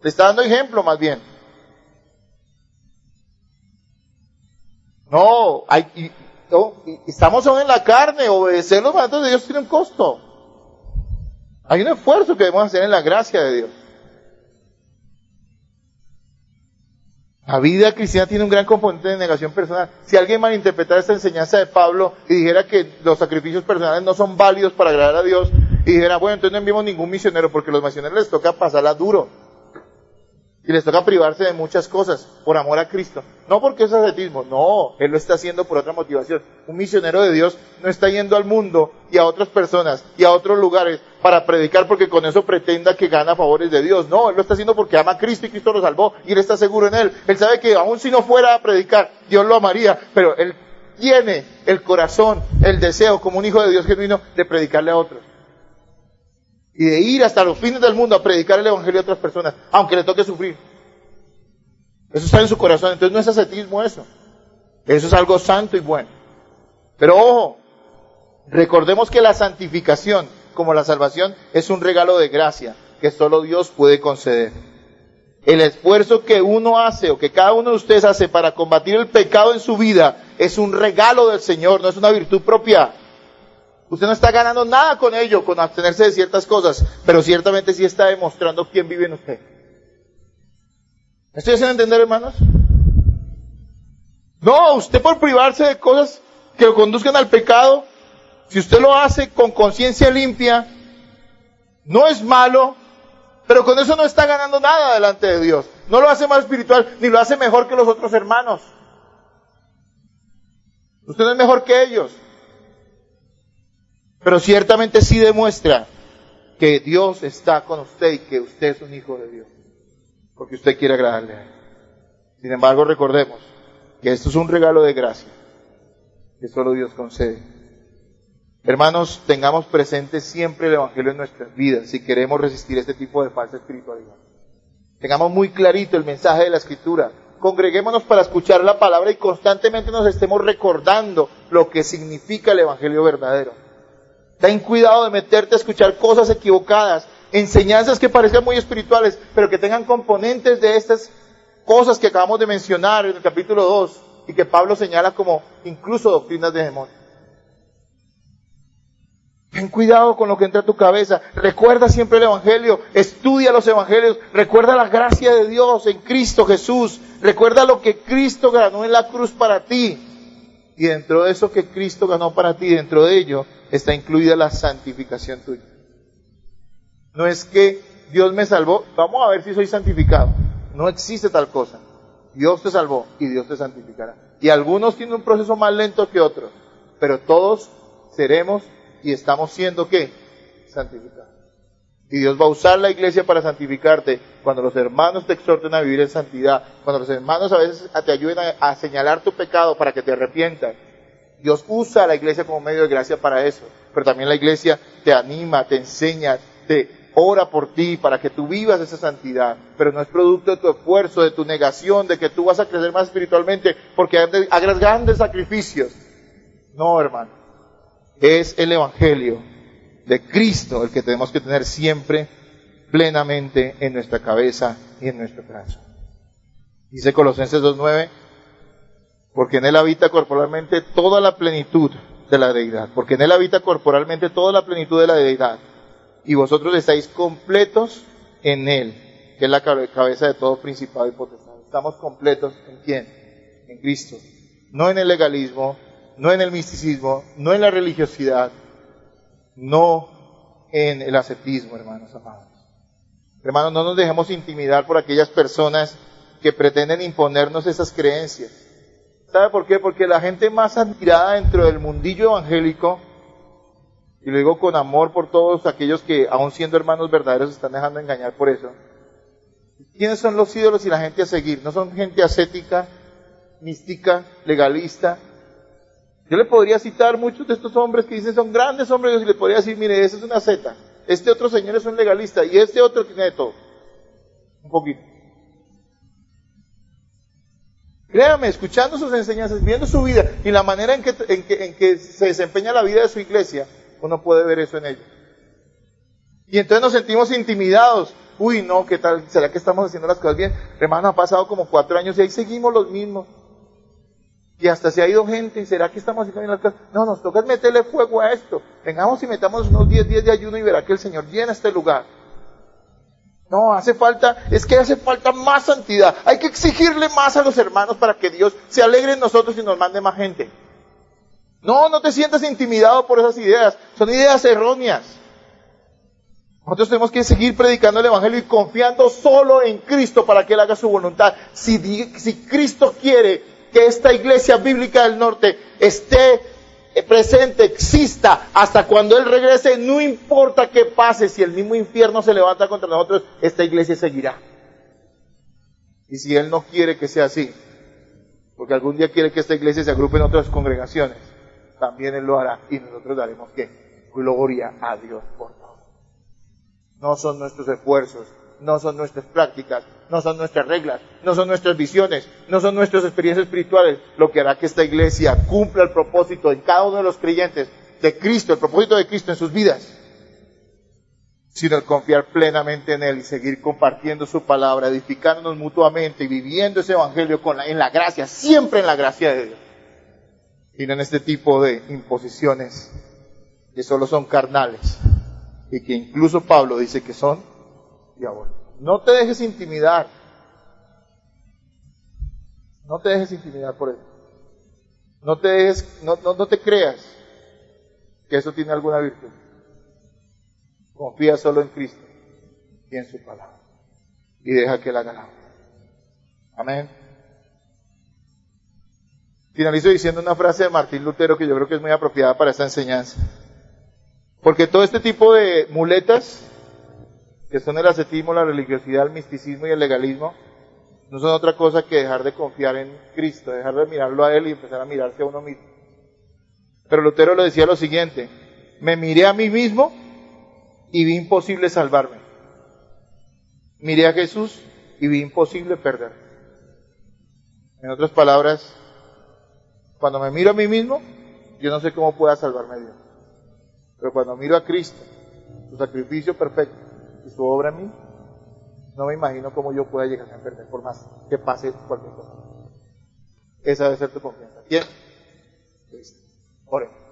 Le está dando ejemplo más bien. No, estamos aún en la carne, obedecer los mandatos de Dios tiene un costo. Hay un esfuerzo que debemos hacer en la gracia de Dios. La vida cristiana tiene un gran componente de negación personal. Si alguien malinterpretara esta enseñanza de Pablo y dijera que los sacrificios personales no son válidos para agradar a Dios, y dijera, bueno, entonces no enviamos ningún misionero, porque a los misioneros les toca pasarla duro. Y les toca privarse de muchas cosas por amor a Cristo. No porque es ascetismo, no, él lo está haciendo por otra motivación. Un misionero de Dios no está yendo al mundo y a otras personas y a otros lugares para predicar porque con eso pretenda que gana favores de Dios. No, él lo está haciendo porque ama a Cristo y Cristo lo salvó y él está seguro en él. Él sabe que aun si no fuera a predicar, Dios lo amaría, pero él tiene el corazón, el deseo como un hijo de Dios genuino de predicarle a otros. Y de ir hasta los fines del mundo a predicar el evangelio a otras personas, aunque le toque sufrir. Eso está en su corazón, entonces no es ascetismo eso. Eso es algo santo y bueno. Pero ojo, recordemos que la santificación, como la salvación, es un regalo de gracia que solo Dios puede conceder. El esfuerzo que uno hace o que cada uno de ustedes hace para combatir el pecado en su vida es un regalo del Señor, no es una virtud propia. Usted no está ganando nada con ello, con abstenerse de ciertas cosas, pero ciertamente sí está demostrando quién vive en usted. ¿Me estoy haciendo entender, hermanos? No, usted por privarse de cosas que lo conduzcan al pecado, si usted lo hace con conciencia limpia, no es malo, pero con eso no está ganando nada delante de Dios. No lo hace más espiritual, ni lo hace mejor que los otros hermanos. Usted no es mejor que ellos. Pero ciertamente sí demuestra que Dios está con usted y que usted es un hijo de Dios. Porque usted quiere agradarle a Él. Sin embargo, recordemos que esto es un regalo de gracia que solo Dios concede. Hermanos, tengamos presente siempre el Evangelio en nuestras vidas si queremos resistir este tipo de falsa espiritualidad. Tengamos muy clarito el mensaje de la Escritura, congreguémonos para escuchar la palabra y constantemente nos estemos recordando lo que significa el evangelio verdadero. Ten cuidado de meterte a escuchar cosas equivocadas, enseñanzas que parezcan muy espirituales, pero que tengan componentes de estas cosas que acabamos de mencionar en el capítulo 2 y que Pablo señala como incluso doctrinas de demonios. Ten cuidado con lo que entra a tu cabeza. Recuerda siempre el evangelio, estudia los evangelios, recuerda la gracia de Dios en Cristo Jesús, recuerda lo que Cristo ganó en la cruz para ti. Y dentro de eso que Cristo ganó para ti, dentro de ello está incluida la santificación tuya. No es que Dios me salvó, vamos a ver si soy santificado. No existe tal cosa. Dios te salvó y Dios te santificará. Y algunos tienen un proceso más lento que otros, pero todos seremos y estamos siendo, ¿qué? Santificados. Y Dios va a usar la iglesia para santificarte. Cuando los hermanos te exhorten a vivir en santidad, cuando los hermanos a veces te ayuden a señalar tu pecado para que te arrepientas, Dios usa a la iglesia como medio de gracia para eso. Pero también la iglesia te anima, te enseña, te ora por ti para que tú vivas esa santidad. Pero no es producto de tu esfuerzo, de tu negación, de que tú vas a crecer más espiritualmente porque hagas grandes sacrificios. No, hermano. Es el evangelio de Cristo el que tenemos que tener siempre plenamente en nuestra cabeza y en nuestro corazón. Dice Colosenses 2:9, porque en él habita corporalmente toda la plenitud de la deidad. Porque en él habita corporalmente toda la plenitud de la deidad. Y vosotros estáis completos en él, que es la cabeza de todo principado y potestad. Estamos completos ¿en quién? En Cristo. No en el legalismo, no en el misticismo, no en la religiosidad, no en el ascetismo, hermanos amados. Hermanos, no nos dejemos intimidar por aquellas personas que pretenden imponernos esas creencias. ¿Sabe por qué? Porque la gente más admirada dentro del mundillo evangélico, y lo digo con amor por todos aquellos que, aun siendo hermanos verdaderos, se están dejando engañar por eso. ¿Quiénes son los ídolos y la gente a seguir? No son gente ascética, mística, legalista. Yo le podría citar muchos de estos hombres que dicen son grandes hombres de Dios y le podría decir, mire, ese es una seta, este otro señor es un legalista y este otro tiene de todo. Un poquito. Créame, escuchando sus enseñanzas, viendo su vida y la manera en que se desempeña la vida de su iglesia, uno puede ver eso en ellos. Y entonces nos sentimos intimidados. Uy, no, ¿qué tal? ¿Será que estamos haciendo las cosas bien? Hermano, ha pasado como 4 años y ahí seguimos los mismos. Y hasta se ha ido gente, ¿será que estamos haciendo bien las cosas? No, nos toca meterle fuego a esto. Vengamos y metamos unos 10 días de ayuno y verá que el Señor llena este lugar. No, hace falta más santidad. Hay que exigirle más a los hermanos para que Dios se alegre en nosotros y nos mande más gente. No te sientas intimidado por esas ideas. Son ideas erróneas. Nosotros tenemos que seguir predicando el evangelio y confiando solo en Cristo para que Él haga su voluntad. Si Cristo quiere que esta iglesia bíblica del norte esté presente, exista, hasta cuando Él regrese, no importa qué pase, si el mismo infierno se levanta contra nosotros, esta iglesia seguirá. Y si Él no quiere que sea así, porque algún día quiere que esta iglesia se agrupe en otras congregaciones, también Él lo hará, y nosotros daremos ¿qué? Gloria a Dios por todo. No son nuestros esfuerzos, no son nuestras prácticas, no son nuestras reglas, no son nuestras visiones, no son nuestras experiencias espirituales lo que hará que esta iglesia cumpla el propósito en cada uno de los creyentes de Cristo, el propósito de Cristo en sus vidas, sino el confiar plenamente en Él y seguir compartiendo su palabra, edificándonos mutuamente y viviendo ese evangelio en la gracia, siempre en la gracia de Dios, y no en este tipo de imposiciones que solo son carnales y que incluso Pablo dice que son diabólicos. No te dejes intimidar. No te dejes intimidar por eso. No te creas que eso tiene alguna virtud. Confía solo en Cristo y en su palabra. Y deja que Él haga la obra. Amén. Finalizo diciendo una frase de Martín Lutero que yo creo que es muy apropiada para esta enseñanza. Porque todo este tipo de muletas, que son el ascetismo, la religiosidad, el misticismo y el legalismo, no son otra cosa que dejar de confiar en Cristo, dejar de mirarlo a Él y empezar a mirarse a uno mismo. Pero Lutero le decía lo siguiente: me miré a mí mismo y vi imposible salvarme. Miré a Jesús y vi imposible perderme. En otras palabras, cuando me miro a mí mismo, yo no sé cómo pueda salvarme Dios. Pero cuando miro a Cristo, su sacrificio perfecto y su obra en mí, no me imagino cómo yo pueda llegar a perder por más que pase cualquier cosa. Esa debe ser tu confianza. ¿Quién? Cristo. Oremos.